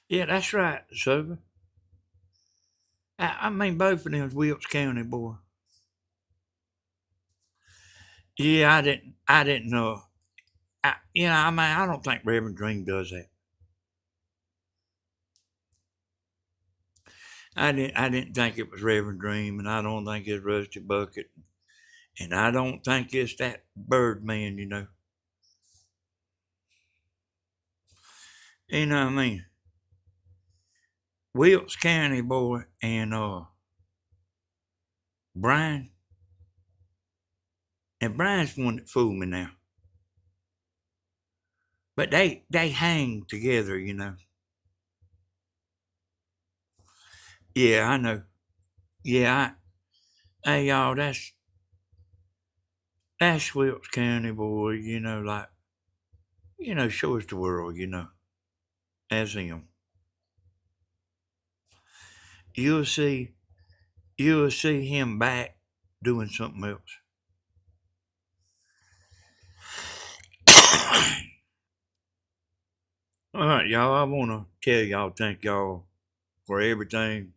Yeah, that's right, Sober. Both of them's Wilkes County, boy. Yeah, I didn't know. I don't think Reverend Dream does that. I didn't think it was Reverend Dream, and I don't think it's Rusty Bucket, and I don't think it's that Bird Man. You know what I mean? Wilkes County, boy, and Brian, and Brian's the one that fooled me now. But they hang together. Yeah, I know. Yeah, hey y'all, that's Wilkes County, boy. Show us the world. As him. You'll see him back doing something else. All right, y'all. I want to tell y'all, thank y'all for everything.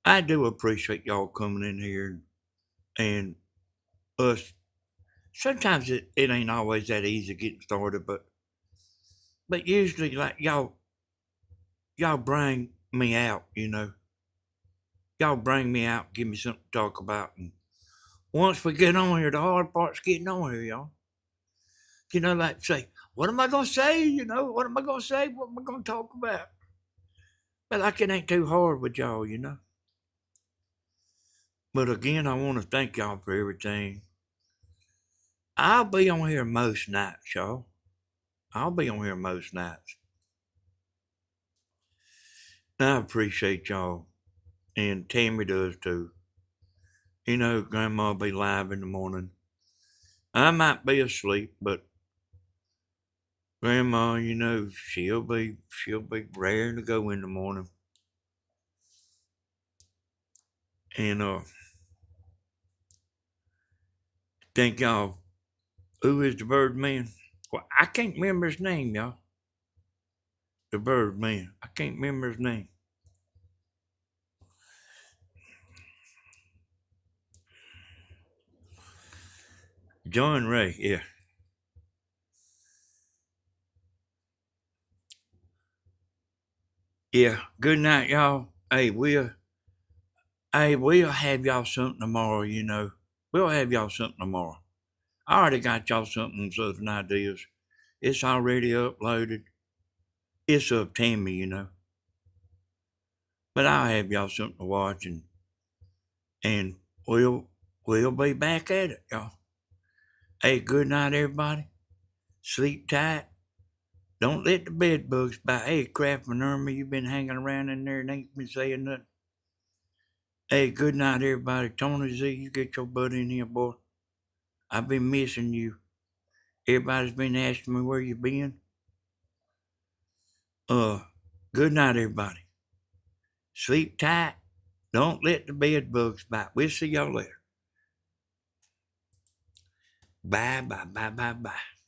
I do appreciate y'all coming in here and us. Sometimes it ain't always that easy getting started, but usually like y'all bring me out. Y'all bring me out, give me something to talk about, and once we get on here, the hard part's getting on here, y'all. Like say, what am I gonna say? What am I gonna say? What am I gonna talk about? But like it ain't too hard with y'all. But again, I want to thank y'all for everything. I'll be on here most nights, y'all. I'll be on here most nights. I appreciate y'all. And Tammy does too. Grandma'll be live in the morning. I might be asleep, but Grandma, she'll be raring to go in the morning. And thank y'all. Who is the Bird Man? Well, I can't remember his name, y'all. The Bird Man. I can't remember his name. John Ray, yeah. Yeah. Good night, y'all. We'll have y'all something tomorrow. We'll have y'all something tomorrow. I already got y'all something, Southern Ideas. It's already uploaded. It's up Tammy. But I'll have y'all something to watch and we'll be back at it, y'all. Hey, good night, everybody. Sleep tight. Don't let the bed bugs bite. Hey, Craftman Irma, you've been hanging around in there and ain't been saying nothing. Hey, good night, everybody. Tony Z, you get your butt in here, boy. I've been missing you. Everybody's been asking me where you been. Good night, everybody. Sleep tight. Don't let the bed bugs bite. We'll see y'all later. Bye, bye, bye, bye, bye.